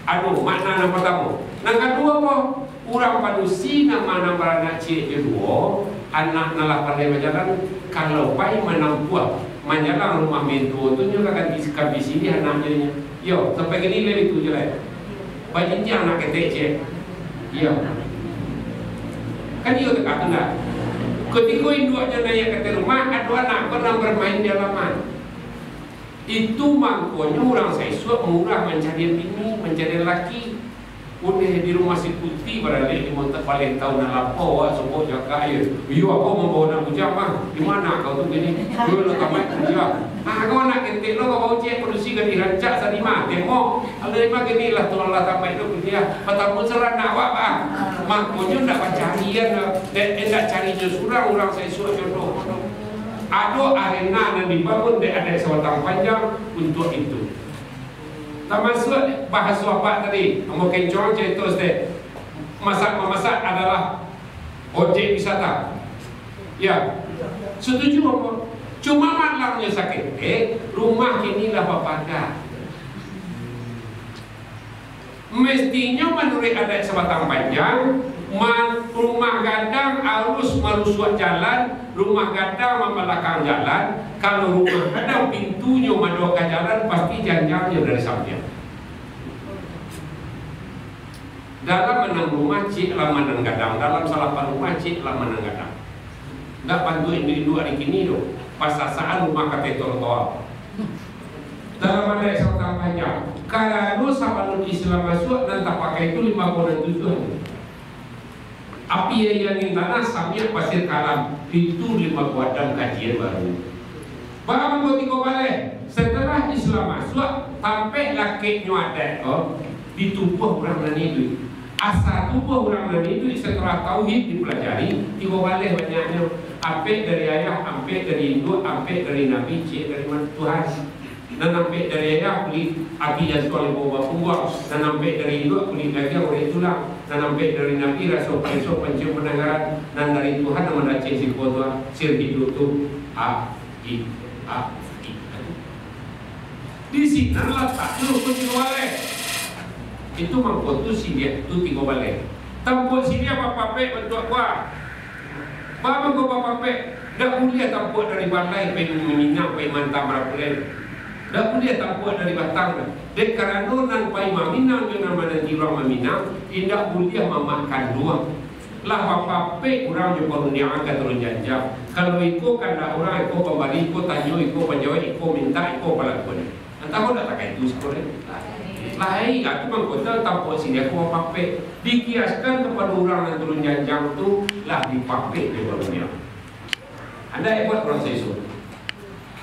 aduh makna yang pertama. Yang kedua apa? Kurang padusi nama beranak cik kedua anak nalah pandai berjalan kalau pai menampuah menjalan rumah mentua tu juga akan disikap di sini anaknya. Yo sampai ke nilai itu je lah. Bajinnya anak ketek cik. Yo. Kan dia tak ada. Ketika induaknya naik ke rumah ada anak pernah bermain di halaman. Itu makanya orang saya suap murah mencari bini, mencari laki. Udah di rumah si putih baralik di montak paling tahu nak lapau awak sebut jaga air. Yo aku membawa nak bujang mah. Di mana kau tu gini? Dulu tamat kerja. Kau nak kentik lo kau bau cek produksi kan dirancak sadima. Tengok. Ada lima gini lah tuan lah tamat itu kerja. Patamu seran nak awak bah. Makanya nak carian nak cari surang orang saya suruh jodoh. Ada arena yang dibangun dan ada sebatang panjang untuk itu. Termasuk bahasa apa tadi? Mau kencang cerita sedek. Masak-memasak adalah objek wisata. Ya, setuju apa? Cuma malangnya sakit. Rumah kini dah papadah. Mestinya menurut adat sebatang panjang, rumah gadang harus merusuh jalan, rumah gadang membelakang jalan. Kalau rumah gadang pintunya madok ke jalan, pasti janjangnya dari samping. Dalam menang rumah cik lah menang gadang, dalam salapan rumah cik lah menang gadang. Tak bantu induk hari kini tu, pasasaan rumah kata tol-tol. Dalam adat sebatang panjang, kalau sahabat Islam masuk dan tak pakai itu 57. Api yang tanah sambil pasir kalam itu 5 kuadam kajian baru. Bahawa kau balik setelah Islam masuk sampai laki nyuadat di tubuh orang dan itu. Asal tubuh orang dan itu setelah tauhid dipelajari, tiga balik banyaknya. Ampe dari ayah, ampe dari induk, ampe dari nabi, cik dari Tuhan. Dan sampai dari ayah kulit aki yang sekolah bawa punggung, dan sampai dari induk kulit lagi oleh tulang, dan sampai dari nabi rasa perisau pencium pendengaran, dan dari Tuhan yang menacik si kuasa sir hidup tu di sini letak lu kunci balik itu mangkotu si dia tu 3 balik tampuk si dia bapak bentuk gua bapak gua bapak dah kuliah tampuk dari balai pengen minyak pengen mantap berapa. Dah boleh tak buat dari batang. Dek kerana nan pai maminang dengan mana jiwa maminang, tidak boleh memakan doang. Lah apa-apa orang je baru ni angkat turun janjang. Kalau ikut kan dah orang ikut kembali, ikut tanya, ikut penjawab, ikut minta, ikut pelakon. Entah kau dah tak kait tu sekolah. Lain, aku mengkota tanpa sini aku apa-apa. Dikiaskan kepada orang yang turun janjang tu lah dipapik di dunia. Anda buat orang saya suruh.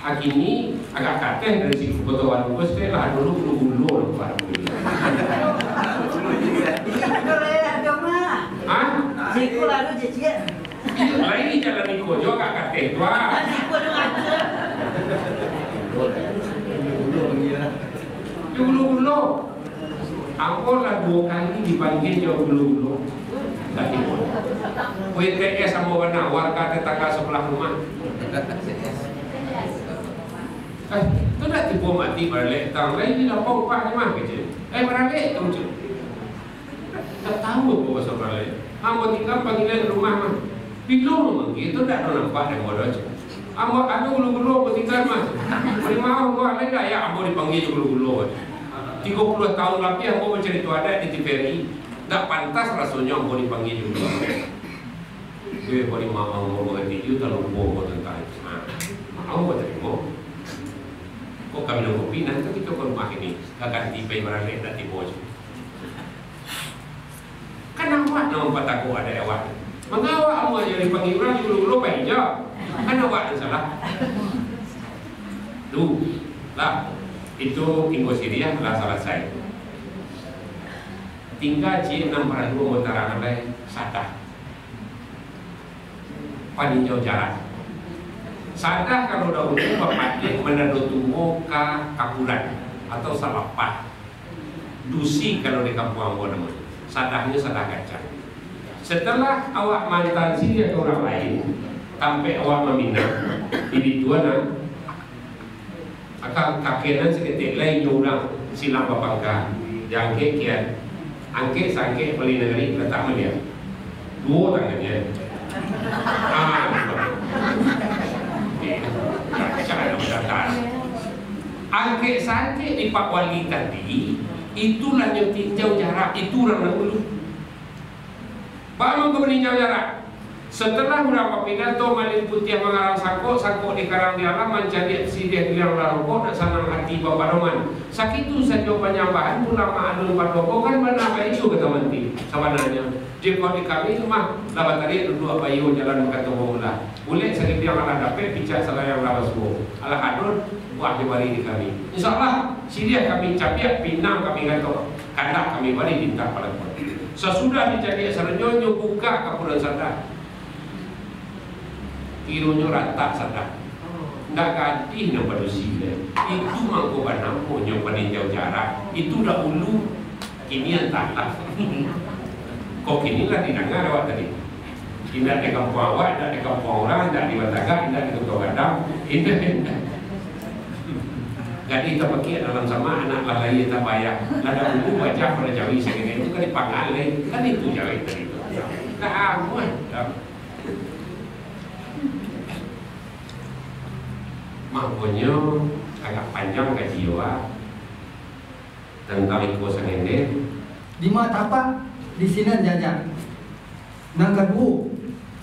Ini agak kateh dari segi kebetulan bos lah dulu bulu-bulu lepas bulu. Ah? Siku lalu cicit. Lain jalan ikut juga agak kateh tu ah. Siku tu ada. Bulu-bulu. Aku lah 2 kali dipanggil jauh bulu-bulu. Tak ikut. WTS sama warna warga tetangga sebelah rumah. Tu dah tipu mati balik tang lain ni lapau pak ni mah kerja. Balik tu macam. Tak tahu apa pasal balik. Hang tinggal panggilan rumah mah. Pilong mangki tu dak nampak dah bodoh. Ambo ada gulu-gulu tinggal mah. Beri mau gua lain dah ya ambo dipanggil gulu-gulu. 30 tahun lebih ambo mencari tu ada di TVRI. Tak pantas rasanya ambo dipanggil gulu. Gue beri mau ngomong itu kalau bobo tentang itu. Mau terima. Kok kami nak kopi nanti kita ke rumah ini akan tipai barang tak tiba je. Kan awak nak mempat aku ada awak. Mengawak awak jadi panggil orang dulu baik je. Kan awak yang salah. Tu lah itu Ingo Syria telah selesai. Tinggal je 602 motaran lain sadar. Paling jauh jarak. Sadar kalau dah umum berpakai menadut tunggu ke kapuran atau salapah. Dusi kalau di kampung awak nama. Sadarnya sadar kaca. Setelah awak mantan sini ke orang lain, sampai awak meminang, ini tuan akan kakenan seketik lain orang silang papangka. Jangke kian, angke sangke beli negeri letak melihat. 2 tangannya. Angke saja di Pak Wali tadi itulah yang tinjau jarak, itu orang dahulu. Bangun ke meninjau jarak. Setelah berapa pidato malin putih mengarang sangkok di karang di alam mencari sidia bilang larokok dan sanang hati bapak roman. Sakitu saja penyambahan ulama adun padoko kan menambah isu kata menti sebenarnya. Dia kau di kami mah lawan tadi dua bayu jalan berkata bola. Boleh sakit yang akan dapat bicara salah yang lawas bo. Alah adun buah di bari di kami. Insyaallah sidia kami capiak pinang kami kata kandak kami bari bintang pada pun. Sesudah dijadi serenyo buka kapuran sadar. Kironya rata sadar. Nggak ganti nak pada sila. Itu mangko banampo yang paninjau jarak. Itu dah ulu. Kini entahlah. Kok kini lah didengar awak tadi. Tidak di kampung awak, tidak di kampung orang, tidak di Batagah, tidak di Kota Gadang. Tidak. Jadi kita pakai dalam sama anak lalai tak bayar. Lada ulu baca pada Jawi segini itu kan dipangal kan itu Jawi tadi itu. Tak aman. Makanya agak panjang kaji jiwa tentang iko sengende. Lima tapak di sini jajak. Nang kedua,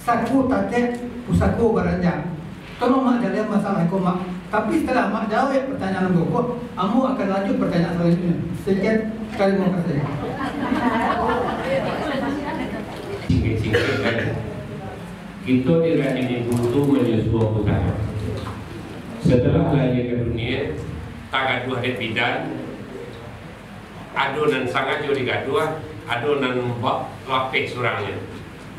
saku tate pusaku beranjak. Tolong mak jalan masalah iko mak. Tapi setelah mak jawab pertanyaan goko, kamu akan lanjut pertanyaan selanjutnya. Sekian terima kasih. Singkat kan. Kita dirajin butuh menyusuah usaha. Setelah lahir ke dunia, tak gaduh ada bidan, adonan sangat jauh digaduh, adonan lapik surangnya.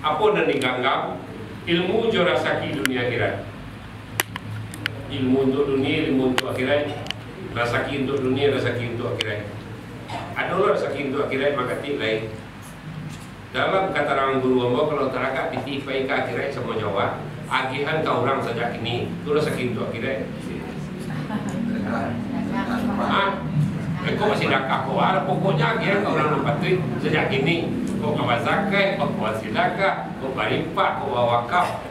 Apa dan diganggap ilmu jo rasaki dunia akhirat. Ilmu untuk dunia, ilmu untuk akhirat. Rasaki untuk dunia, rasaki untuk akhirat. Adolah rasaki untuk akhirat maka lain. Dalam kata orang guru ambo kalau terakat ditifai ke akhirat semua jawab. Agihan kau orang sejak ini, tu rasa kintu akhirat. Kau masih dakah kau ada pokoknya agihan kau orang nampak tu sejak ini. Kau kawan zakat, kau buat sedekah, kau berimpak, kau bawa wakaf.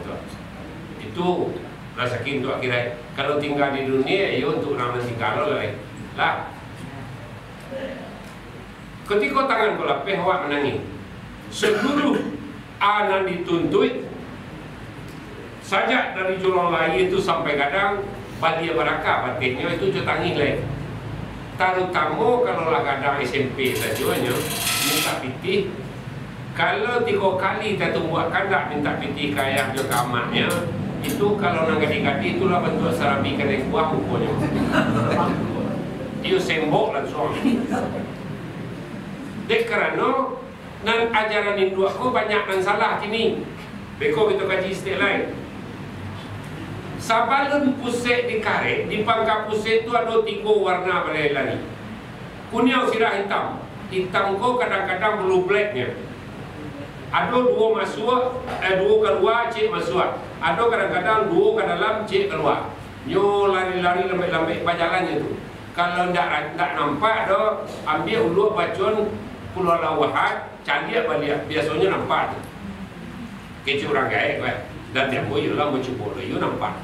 Itu rasa kintu akhirat. Kalau tinggal di dunia, ya untuk orang nanti kalau lah. Ketika tangan kau lapeh, awak menangis. Seluruh anak dituntut. Sajak dari jurang lain itu sampai kadang badia barakah batinnya itu je tangih lain. Terutama kalau lah kadang SMP sajuanya minta pitih. Kalau 3 kali kita tumbuh kandak minta pitih kayak je kamarnya itu kalau nak gadi-gadi itulah bentuk serabi kena kuah rupanya. Dia sembok langsung. Dek kerana nan ajaran Hindu aku banyak yang salah kini. Beko kita kaji istilah lain. Sabalun pusat di karet, di pangkal pusat itu ada 3 warna berlari. Kuning sirah hitam. Hitam ko kadang-kadang blue blacknya. Ada 2 masuk, 2 keluar, cik masuk. Ada kadang-kadang 2 ke dalam, cik keluar. Nyo lari-lari lembek-lembek pajalannya tu. Kalau tak nampak, ada ambil ulu bacun Pulau Lawahat, candik balik. Biasanya nampak tu. Kecil orang gaik kan. Dan tiap boyo lah mencuba you nampak.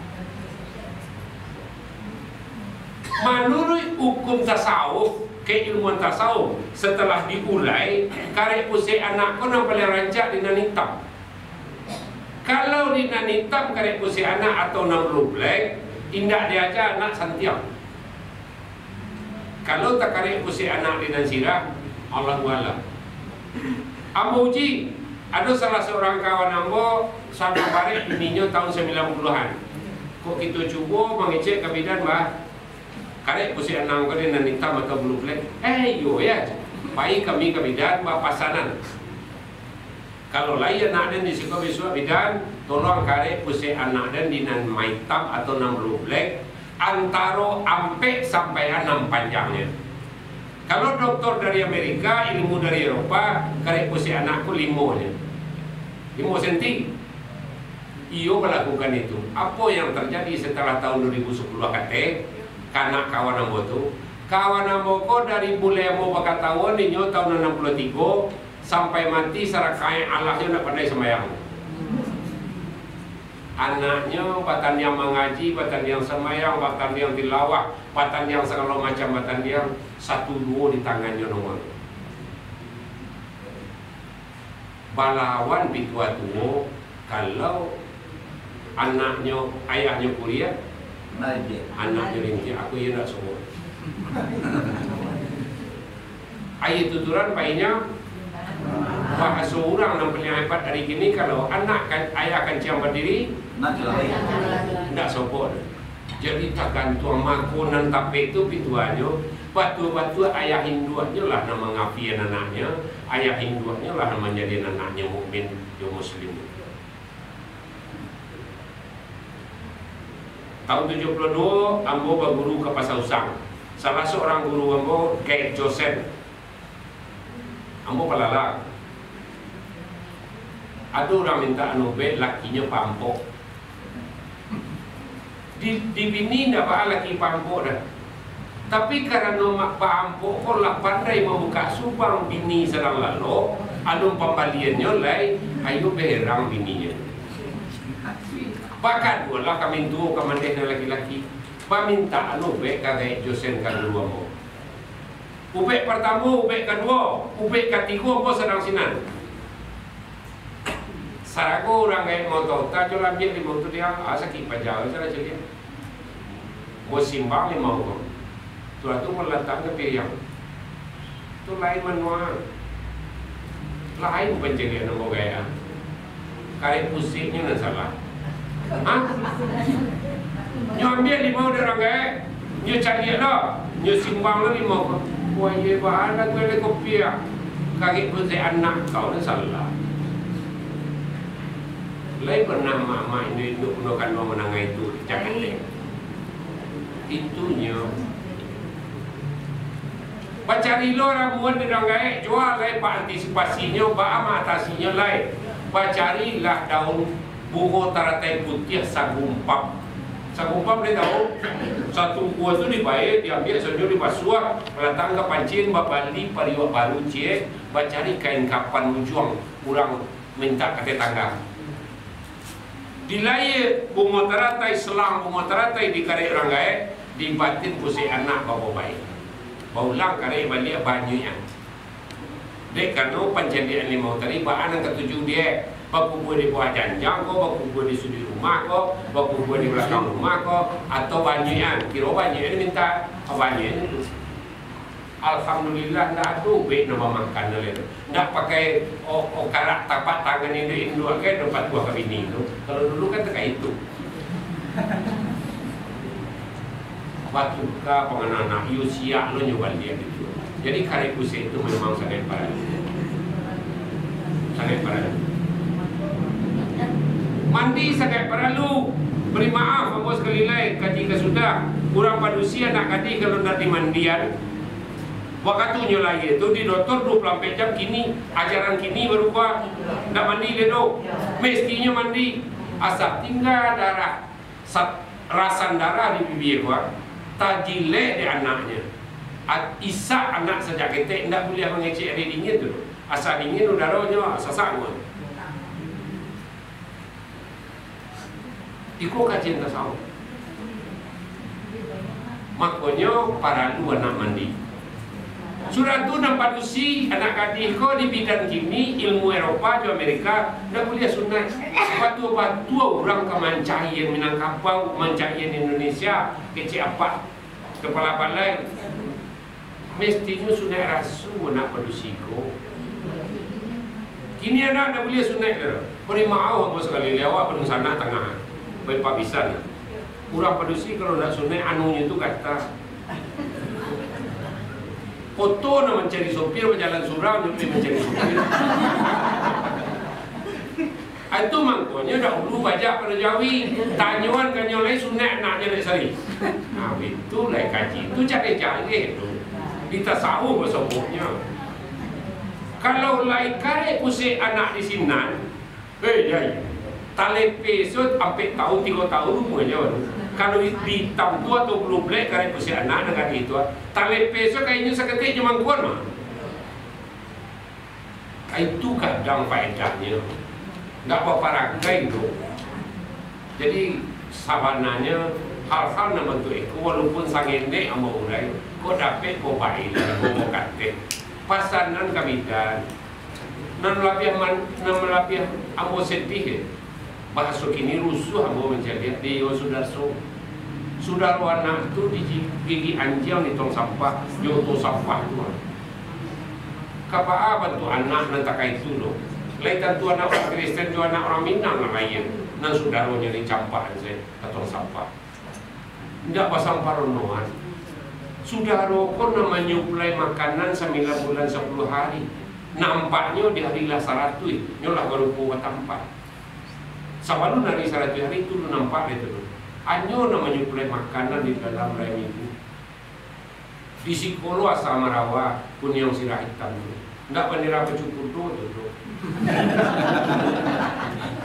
Menurut hukum tasawuf, keilmuan tasawuf setelah diulai, karek pusat anak kau nampak paling rancak di nan hitam. Kalau di nan hitam karek pusat anak atau 60 black, tindak diajar anak santiang. Kalau tak karek pusat anak di nan sirah, Allah Ta'ala. Ambo uji, ada salah seorang kawan ambo sampai balik bininya tahun 90-an. Kok kita cuba mengecek ke bidan bah. Karek pusing anak kau ni nan hitam atau blue black. Yo ya. Baik kami ke bidan bah pasanan. Kalau lain anak dan di sekolah besok bidan, tolong karek pusing anak dan di nan hitam atau nan blue black antara ampek sampai 6 panjangnya. Kalau doktor dari Amerika, ilmu dari Eropa, karek pusing anakku 5 nya. 5 senti. Iyo melakukan itu. Apa yang terjadi setelah tahun 2010 kate? Kanak kawan ambo tu, kawan ambo ko dari bule ambo bakat tahun ninyo tahun 63 sampai mati sarakai Allahnya nak pandai sembahyang. Anaknya batan yang mengaji, batan yang sembahyang, batan yang tilawah, batan yang segala macam batan yang 1-2 di tangannya nomor. Balawan bitua tuo Kalau anaknya, ayahnya kuliah, anaknya ringkih, aku ya nak semua. Ayat tuturan baiknya bahasa orang yang paling hebat hari ini, kalau anak kan, ayah akan ciam berdiri, tidak sopor. Jadi tak gantung makonan tapi itu pituannya. Batu-batu ayah Hinduannya lah nama ngafian anaknya, ayah Hinduannya lah nama jadi anaknya mukmin, yang muslim. Tahun 72, ambo berguru ke Pasar Usang. Salah seorang guru ambo, Kate Joseph. Ambo pelalak. Ada orang minta anubet, lakinya pampok. Di bini tidak apa laki pampok dah. Tapi karena mak pampok kau lah pandai membuka subang bini sedang lalu, alun pembaliannya lai, ayo berang bininya. Bahkan dua lah kami tu kamandai laki-laki. Paminta anubet kata Josen kan dua mo. Ubek pertama, ubek kedua, ubek ketiga, apa sedang sinan. Sarago orang kaya motor, tak jual ambil di motor dia, sakit pajau, saya cakap. Bos simbang ni mau. Tuan tu meletak ke piring. Tu lain manual. Lain pencarian nombor gaya. Karet pusiknya nak salah. Hah? Nyo ambil di mau orang gaya. Nyo cari lah. Nyo simbang lah di mau. Wah ye bahan lah tu ada kopi ya. Kaget pusik anak kau nak salah. Lain pernah mak ini untuk gunakan mau menangai itu cakap dia. Itunya. Bacari lo ramuan di ranggai jual lai pak antisipasinya, pak amatasinya lai. Bacarilah daun bunga taratai putih sagumpap. Sagumpap boleh tahu? Satu kuah tu dibayar, diambil saja dibasuh, datang ke pancing, bapali pariwak baru cie, bacari kain kapan ujung, kurang minta kata tangga. Dilai bunga taratai selang bunga taratai di karek ranggai, dibatin pusing anak bawa baik. Baulang karek balik banyaknya. Dek kanu penjadian limau tadi bahan yang ketujuh dia. Bakubur di bawah janjang ko, bakubur di sudut rumah ko, bakubur di belakang rumah ko, atau banyaknya. Kira banyaknya minta banyaknya itu. Alhamdulillah tak ada baik nama makan itu. Tak pakai karak tapak tangan ini dua ke dapat buah kabini itu. Kalau dulu kan tak itu. Batu ke pengenanak usia lo nyoba dia gitu. Jadi karek pusing itu memang sangat parah. Sangat parah. Mandi sangat perlu. Beri maaf apa sekali lagi ketika sudah kurang padusia nak kadi kalau nak dimandian. Waktunya lagi itu di doktor 24 jam kini ajaran kini berubah. Nak mandi ledo. Mestinya mandi asal tinggal darah rasan darah di bibir gua. Tajile di anaknya. Isak anak sejak ketek tidak boleh mengecek air dingin tu. Asal dingin udaranya sesak pun. Ikut kajian tasawuf. Makanya para lu anak mandi. Surat tu nampak usi anak gadis kau di bidang kini ilmu Eropa di Amerika dah boleh sunat. Batu-batu orang kemancai yang Minangkabau, mancai yang Indonesia, kecik apa kepala balai. Mestinya sunat rasu nak padusiko. Kini anak dah boleh sunat dah. Beri maaf apa sekali lewat penuh sana tengah. Baik pabisan. Kurang padusi kalau nak sunat anunya tu kata. Foto nak mencari sopir berjalan surau dia boleh mencari sopir. Itu mangkonya dahulu bajak pada Jawi. Tanyuan kan yang lain sunat naknya nak sari. Nah itu lah kaji. Itu cari-cari tu. Kita tahu bersebutnya. Kalau lain kare pusing anak di sinan, ya. Tali pesut sampai tahun 3 tahun rumahnya. Kalau hitam tua atau belum black kare pusing anak dengan itu. Tali pesut kayaknya seketik cuma kuat mah. Itu kadang faedahnya. Tak apa rangkai itu. Jadi sabananya hal-hal nama tu aku walaupun sangat nek sama orang, kau dapat kau baik, kau kata. Pasanan kabidan, nan melapih ambo sedih. bahasa kini rusuh ambo menjaga dia Sudarso. Saudara anak tu di gigi anjing di tong sampah, joto sampah tu. Kapa apa tu anak nan tak itu lo. Laitan tu anak orang Kristen, tu anak orang Minang lah lain. Nan saudaranya di campah saya atau sampah. Tidak pasang paronoan. Saudara pun nama nyuplai makanan 9 bulan 10 hari. Nampaknya di hari lah 100, nyolah baru buat tempat. Sabalu dari 100 hari itu nampak itu. Anyo namanya nyuplai makanan di dalam rem itu. Di Sikolo asal Marawa pun yang sirah hitam tu. Nggak bendera Pecukudo tu.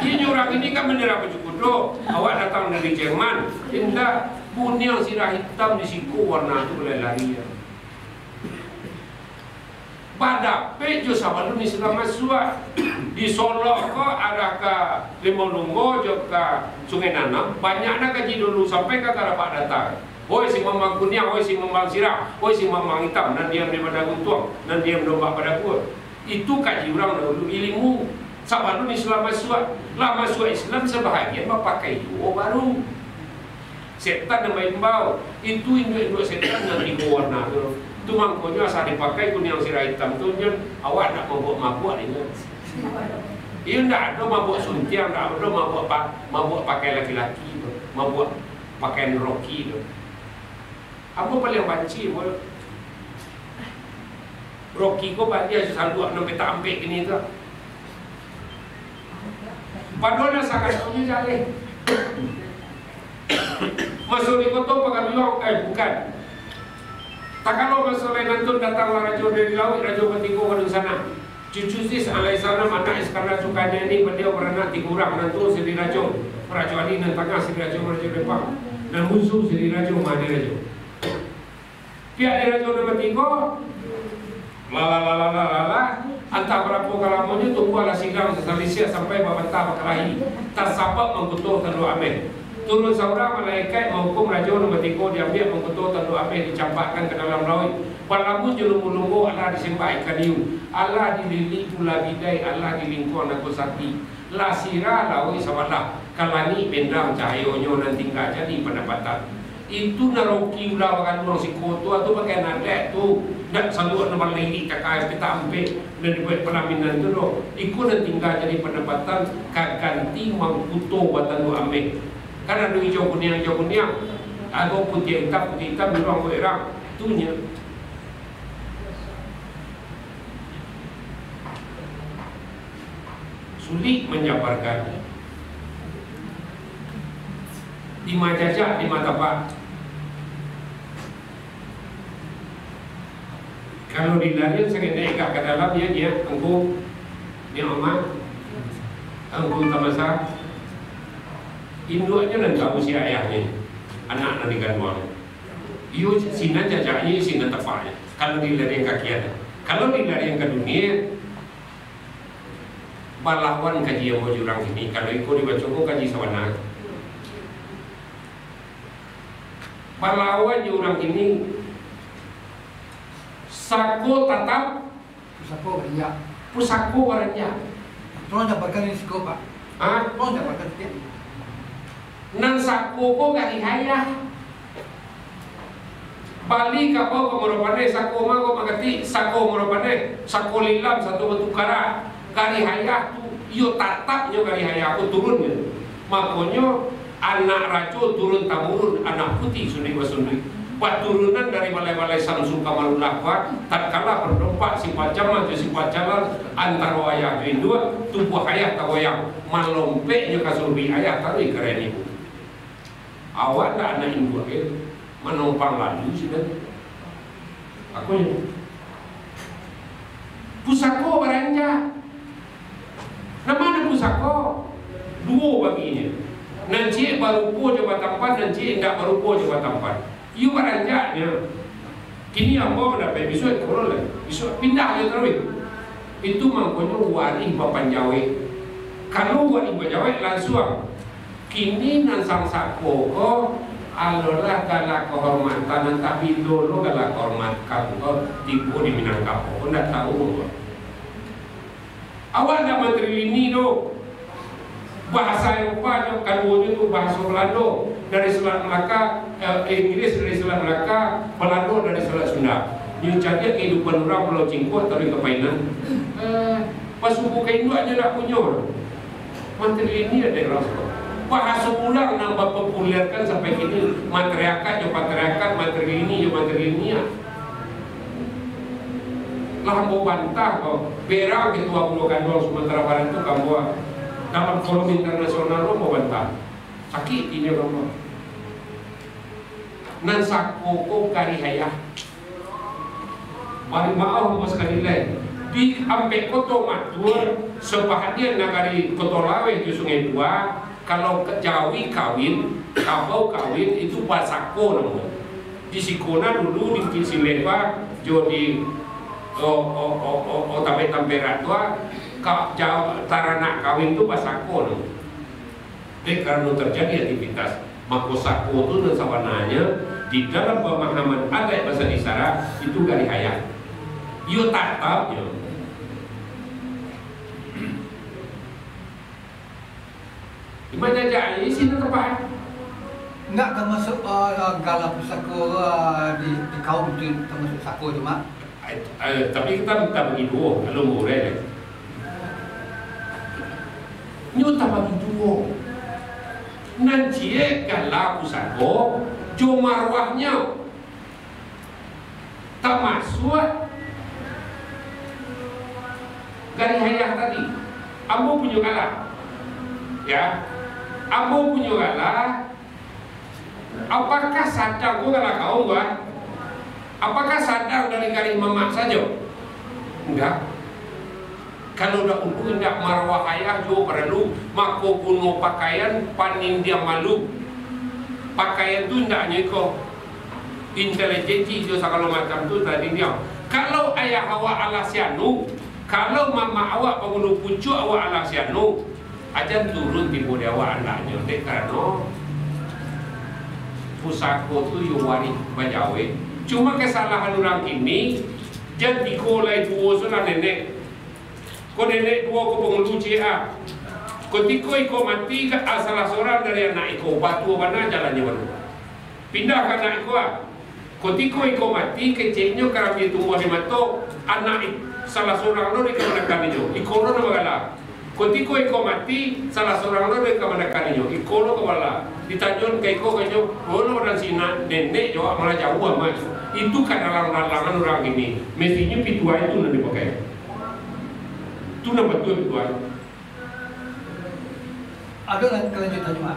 Ini orang ini kan bendera Pecukudo. Awak datang dari Jerman. Tidak pun yang sirah hitam di Siko warna tu boleh lari. Pada pejo sabalu ni selama suat di Solo ko ada ke Limolungo juga Sungai Nanam banyak nak kaji dulu sampai ke dapat datang. Oi si Mamang Kunyang, oi si Mamang Sirah, oi si Mamang Hitam dan diam daripada Guntuang dan diam domba pada kuat. Itu kaji orang dulu ilmu. Sabalu ni selama suat lama suat Islam sebahagian pakai itu baru. Setan yang main bau itu induk-induk setan yang tiga warna tu. Tu mangkonya asal dipakai kuning sirah hitam tu je awak nak mabuk ini. Ia tak ada mabuk suntiang, tak ada mabuk pakai laki-laki tu, mabuk pakai roki tu. Apa paling banci pun? Roki ko banci selalu nak minta ambil ini tu. Padahal sangat punya jale. Masuk di kota pakai bilang bukan. Tak kalau masalah nanti datanglah raja dari laut, raja bertiga ke sana. Cucu sis alaihissalam anak Iskandar Sukanya ini beliau beranak dikurang nanti sedi raja. Raja Ali dan tengah sedi raja depan. Dan musuh sedi raja madi raja. Pihak di raja nombor 3 lala antah berapa kalamanya tunggu ala sigang sesalisia sampai babantah berkelahi. Tak sabar mengkutuk terlalu ameh. Turun seorang malaikat menghukum raja nombor 3 diambil mengkutuk terlalu ameh dicampakkan ke dalam laut. Walaupun jelumbu-lumbu Allah disembah ikan hiu, Allah dilili pula bidai, Allah dilingkuang aku sakti. La sirah lawi sawalah kalani bendang cahayonyo nan tinggal jadi pendapatan. Itu naroki ulah makan orang si koto atau pakai nadak tu nak selalu nama lili kakak kita ambil dan dibuat pelaminan tu doh. Ikut dan tinggal jadi pendapatan kaganti mangkuto buatan lu ambil. Karena ada hijau kuning atau putih hitam di ruang berang itunya. Sulit menjabarkan di majajah di mata pak. Kalau dilarian saya naik ke dalam dia engkau dia amat engkau tamasa induknya dan tak usia ayahnya anak nanti ganduan. Iyo sinan jajaknya sinan tepaknya. Kalau dilarian kakian, kalau dilarian ke dunia. Balawan kaji yang mau jurang sini. Kalau ikut dibaca kaji sawana. Balawan jurang ini sako tatap pusako waranya. Tolong dapatkan ini siko pak. Tolong dapatkan sikit. Nan sako ko kari hayah. Bali kapau kemurupane sako ma ko magati sako murupane sako lilam satu batu kara. Kari hayah tu, iyo tatapnya kari hayah aku turunnya. Makanya anak rajo turun tamurun, anak putih sundi wasundri. Buat turunan dari balai-balai Samsul Kamalul Lakwa, tak kalah berdompak si pacam atau si pacalan antara wayah dua tubuh hayah tak wayang malompeknya kasurbi hayah tarik keren ibu. Awak tak anak ibu menumpang lalu sudah. Aku ni pusako beranja. Nama ada pusako dua baginya. Nanti baru po coba tampan, nanti tidak baru po coba tampan. Iu beranjaknya. Kini ambo mendapat besok kalau lagi, besok pindah je terus. Itu mangkonya wari papan Jawa. Kalau wari papan Jawa langsung. Kini nan sang sako ko alolah kala kehormatan tapi dulu kala kehormatan ko tipu di Minangkabau. Ndak tahu. Awak nak menteri ini tu Bahasa Eropanya keduanya itu bahasa Belanda dari Selat Melaka, Inggris dari Selat Melaka, Belanda dari Selat Sunda. Yang jadi kehidupan orang Pulau Cingkuat dari kepainan. Pas suku Hindu aja tak punya. Menteri ini ada rasa. Bahasa ulang nambah populerkan sampai kini. Matriarkat, materi ini ya. Lah mau bantah kok. Berang ketua Pulau Gandol Sumatera Barat itu kamu dalam forum internasional lo mau bantah. Sakit ini kamu. Nan sakoko kari hayah. Bari maaf bos sekali lain. Di ampe koto matur sebahagian nagari koto lawe di Sungai Dua. Kalau Jawi kawin, Kabau kawin itu basako namanya. Di Sikona dulu di Kisilewa, jodi tabe temperatua, tarana kawin itu basako namanya. Jadi karena terjadi aktivitas makosako itu dan sawananya di dalam pemahaman adat bahasa isyarat itu gari hayat. Yo tatap yo. Gimana aja ini sini tempat? Enggak termasuk galap sako di kaum itu termasuk sako cuma. Tapi kita minta bagi dua, kalau murah. Nyuta bagi dua. Nanti galap sako, cuma marwahnya tak masuk. Gari hayah tadi, ambo punya galap, ya. Ambo punya galah. Apakah sadar gua galah kau gua? Apakah sadar dari kali mamak saja? Enggak. Kalau dah untuk hendak marwah ayah jo perlu mako kuno pakaian panin dia malu. Pakaian tu hendaknya kau intelijensi jo segala macam tu tadi dia. Kalau ayah awak alasianu, kalau mama awak pengguna pucuk awak alasianu, ajan turun timbul dewa anaknya dek karena pusako tu yuwari bajawe. Cuma kesalahan orang ini jadi kolai dua sudah nenek. Ko nenek dua ko pengulu cia. Ketika iko mati salah seorang dari anak iko batu mana jalannya baru. Pindah ke anak iko. Ketika iko mati kecilnya kerana dia tumbuh di mata anak salah seorang lo di kemana kalinya. Iko lo nama galah. Ketika iko mati, salah seorang lo dari kemana kalinya. Iko lo kepala ditanyakan ke iko kanyo, lo dan si nenek jawab malah jauh amat. Itu kan larangan orang ini. Mestinya pituai itu nanti dipakai. Itu nama betul pituai. Ada kelanjutan cuma.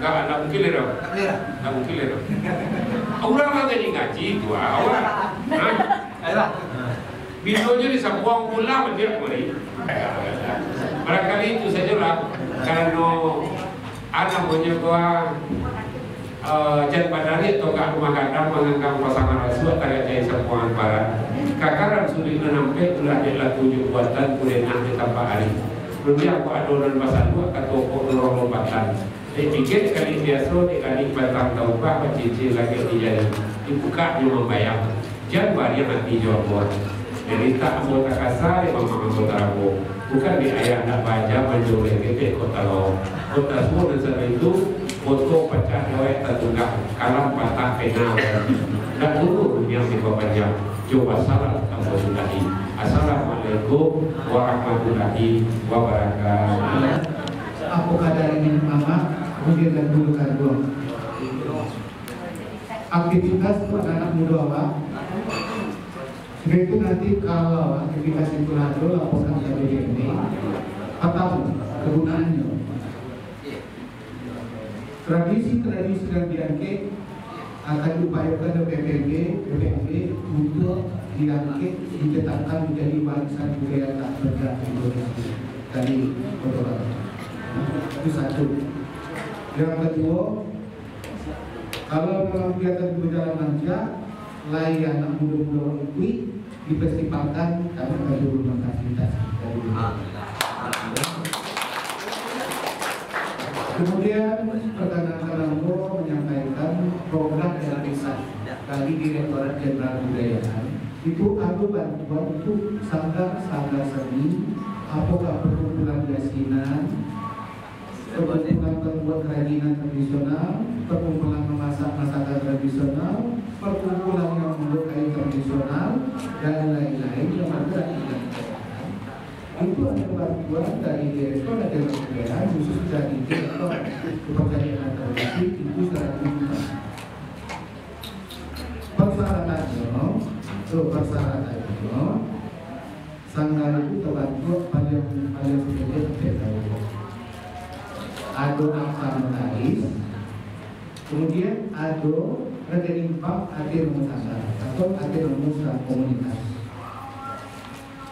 Enggak mungkin lera. Enggak mungkin lera. Orang lagi ngaji itu orang. Ayolah. Videonya disambung ulang dia kembali. Barangkali itu sajalah karena anak punya gua jan padari atau gak rumah kadang mengangkat pasangan rasuah tagak jaya sempuangan barat kakaran sulit menampai ulah dia tujuh buatan kudenah di tanpa hari dunia aku adonan pasal dua katoko lorong lompatan dipikir kali biasa dikali batang taubah cincin lagi dijadi dibuka dia membayang jan bari nanti jawab buat jadi tak anggota kasar memang anggota rabu bukan di ayah nak baca menjual kita kota lo kota semua dan setelah itu foto pecah dawet tertunggak kalam patah penal dan dulu yang diperpanjang coba salam kamu sudahi. Assalamualaikum warahmatullahi wabarakatuh. Apa kadar ini mama kemudian dan dulu kandung aktivitas buat anak muda apa itu nanti kalau aktivitas itu lalu laporkan ke BPMD apa kegunaannya. Tradisi-tradisi yang diangkat akan diupayakan oleh BPMD untuk diangkat ditetapkan menjadi warisan budaya tak benda Indonesia dari Kota. Itu satu. Yang kedua, kalau memang kegiatan berjalan lancar, layan anak muda-muda itu difestivalkan karena kedua fasilitas dari Kemudian pertanyaan menyampaikan program realisasi dari Direktorat Jenderal Kebudayaan itu ada bantuan untuk sanggar seni, apakah perkumpulan yasinan, perkumpulan pembuat kerajinan tradisional, perkumpulan memasak masakan tradisional, perkumpulan yang membuat kain tradisional, dan lain-lain yang ada di itu ada bantuan dari direktur dan kementerian khusus dari direktur kepercayaan tradisi itu secara umum. Persyaratannya sanggar itu terbantu paling sedikit sampai ada akta notaris, kemudian ada rekening bank akhir sanggar atau akhir komunitas,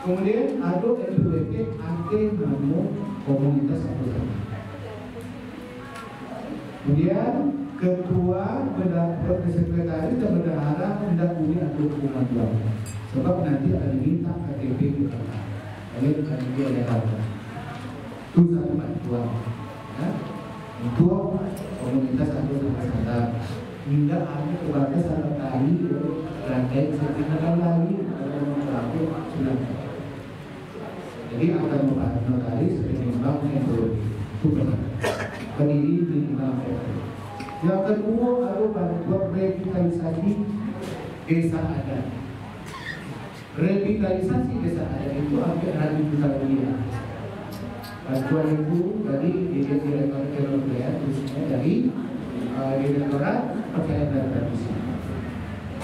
kemudian ada LPWP akhir nama komunitas atau sanggar, kemudian ketua pendapat sekretaris dan bendahara hendak punya atau hukuman jual sebab nanti ada minta KTP juga oleh KTP oleh harga itu satu bantuan ya, untuk komunitas atau sanggar hingga ada keluarga satu kali rantai setengah lagi kalau melakukan sudah jadi akan membantu notaris menimbang metodologi itu berdiri di dalam yang kedua adalah bantuan revitalisasi desa adat. Revitalisasi desa adat itu hampir 100 juta rupiah. Bantuan itu dari Direktorat Kementerian khususnya dari Direktorat Percayaan dan Tradisi.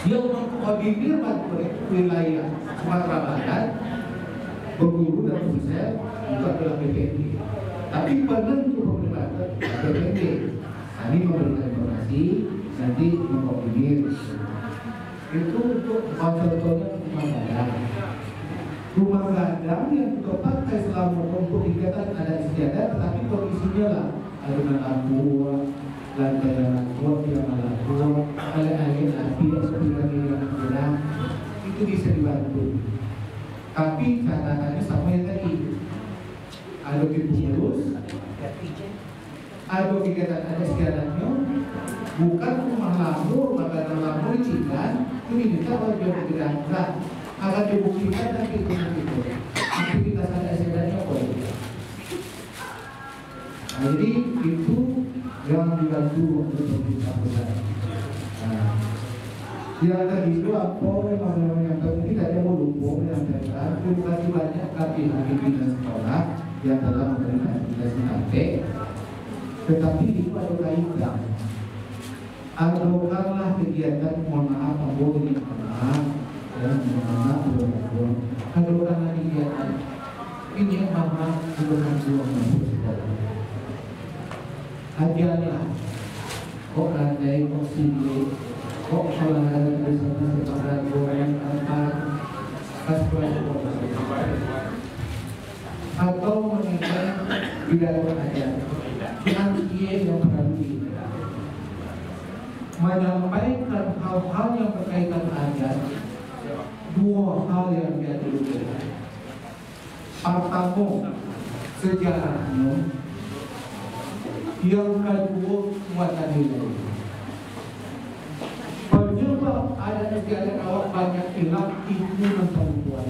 Dia mengkoordinir bantuan wilayah Sumatera Barat, Bengkulu dan Sulsel itu adalah BPND. Tapi penentu pemerintahan BPND. Kami memberikan informasi, nanti mengkoordinir. Itu untuk contohnya rumah gadang. Rumah gadang yang kita pakai selama untuk kegiatan adat istiadat, tetapi kondisinya lah alunan lampu, lantai lampu, tiang lampu, alih-alih api, sepiring yang itu bisa dibantu. Tapi catatannya sama yang tadi, ada pengurus, ada kegiatan ada istiadatnya, bukan rumah lampu, rumah gadang lampu kan, ini kita wajib tidak akan dibuktikan nanti itu aktivitas ada istiadatnya boleh. Nah, jadi itu yang dibantu untuk pemerintah pusat. Yang tadi itu apa yang mungkin ada mau lupa menyampaikan. Terima kasih banyak kami pimpinan sekolah yang telah memberikan aktivitas sampai. Tetapi itu ada kaitan. Adokanlah kegiatan mohon maaf mohon maaf dan mohon maaf adokanlah kegiatan ini yang mama bukan dua ajarlah kok rantai kok sini kok olahraga bersama sepakat goreng antar atau mengenai pidato ajar yang dia yang berarti menyampaikan hal-hal yang berkaitan adat. Dua hal yang dia dulukan. Pertama sejarahnya, yang kedua muatan nilai. Penyebab adat istiadat awak banyak hilang itu perempuan.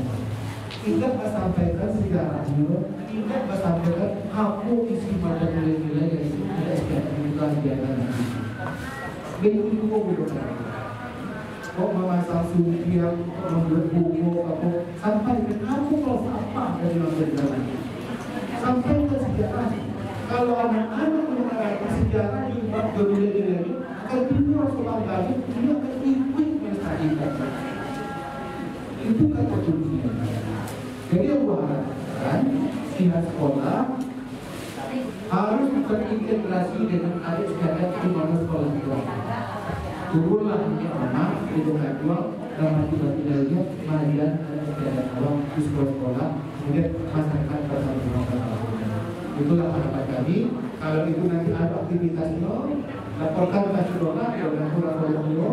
Tidak sampaikan sejarahnya, tidak sampaikan apa isi muatan nilai-nilai yang tidak istiadat nanti. Itu bukan. Kok memasang sumpir, kok membuat buku, sampai ke kamu kalau apa dari jalan. Sampai ke sejarah. Kalau anak-anak mengatakan sejarah di tempat berbeda-beda ini, akan timbul soal lagi, dia akan ikut mensajikan. Itu kata kuncinya. Jadi yang harapkan pihak sekolah harus terintegrasi dengan adat istiadat di mana sekolah itu. Turunlah ini anak, edukasi, dan motivasi pengajian adat istiadat awam di sekolah, kemudian masyarakat bersama-sama. Itulah harapan kami. Kalau itu nanti ada aktivitasnya, laporkan ke sekolah, dan kurang-kurangnya.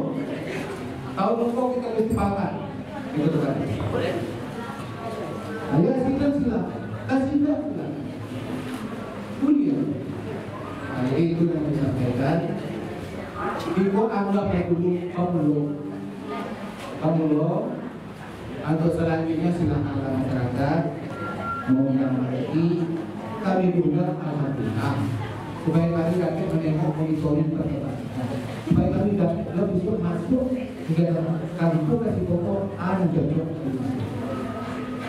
Tahun depan kita mesti pakai. Itu kan? Ayo silakan, kasih silakan. Kuliah. Nah, itu yang disampaikan. Ibu anggap dulu kamu untuk selanjutnya silakan masyarakat mau yang mengerti kami juga alhamdulillah supaya kami dapat menengok monitoring perkembangan, supaya kami dapat lebih masuk kegiatan kampung kasih pokok anu cocok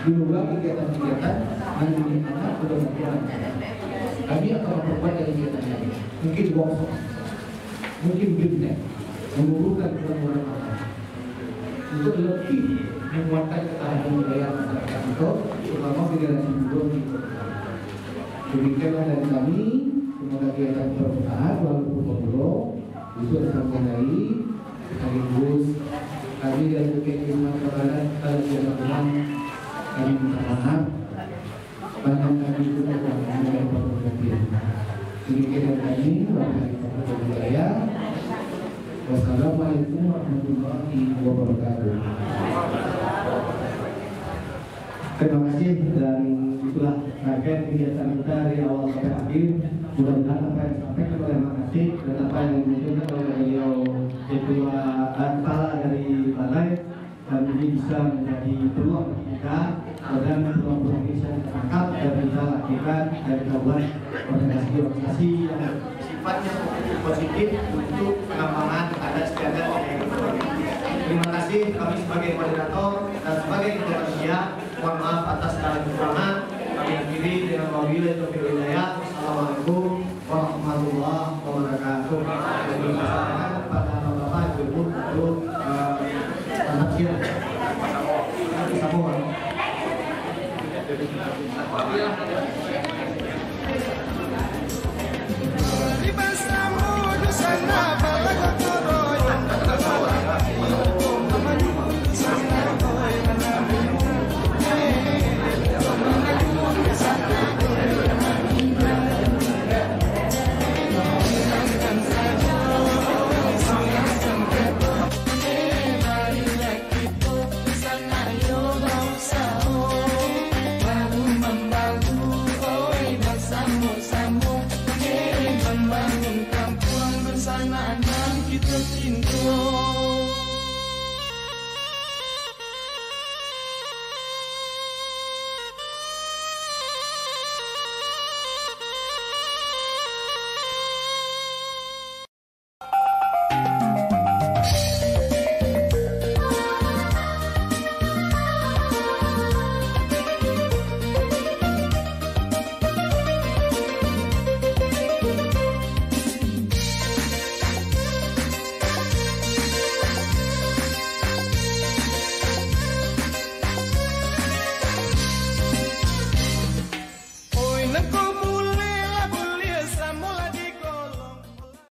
di luar kegiatan-kegiatan yang anak sudah berjalan. Kami akan memperkuat dari kegiatan ini, mungkin workshop, mungkin business, mengumpulkan orang-orang untuk lebih menguatkan ketahanan budaya masyarakat itu, terutama generasi muda di kota. Demikianlah dari kami, semoga kegiatan bermanfaat walaupun ngobrol itu akan mulai sekaligus kami dari Kemhan Barat kalau teman-teman kami minta maaf banyak kami itu melakukan yang berbeda. Demikian dari kami, warahmatullahi wabarakatuh. Wassalamualaikum warahmatullahi wabarakatuh. Terima kasih, dan itulah rangkaian kegiatan kita dari awal sampai akhir. Mudah-mudahan apa yang disampaikan oleh Pak Kasih dan apa yang dimunculkan oleh beliau ketua kepala dari balai, dan ini bisa menjadi peluang bagi kita, dan peluang-peluang ini bisa ditangkap dan bisa lakukan dari kawan organisasi yang sifatnya positif untuk pengembangan adat istiadat yang ekonomi. Terima kasih, kami sebagai koordinator dan sebagai ketua panitia, mohon maaf atas segala kekurangan. Kami akhiri dengan wabillahi taufiq wal hidayah. Assalamualaikum warahmatullahi wabarakatuh. Terima kasih kepada Bapak Ibu untuk penafsiran. Sama. Kita cinta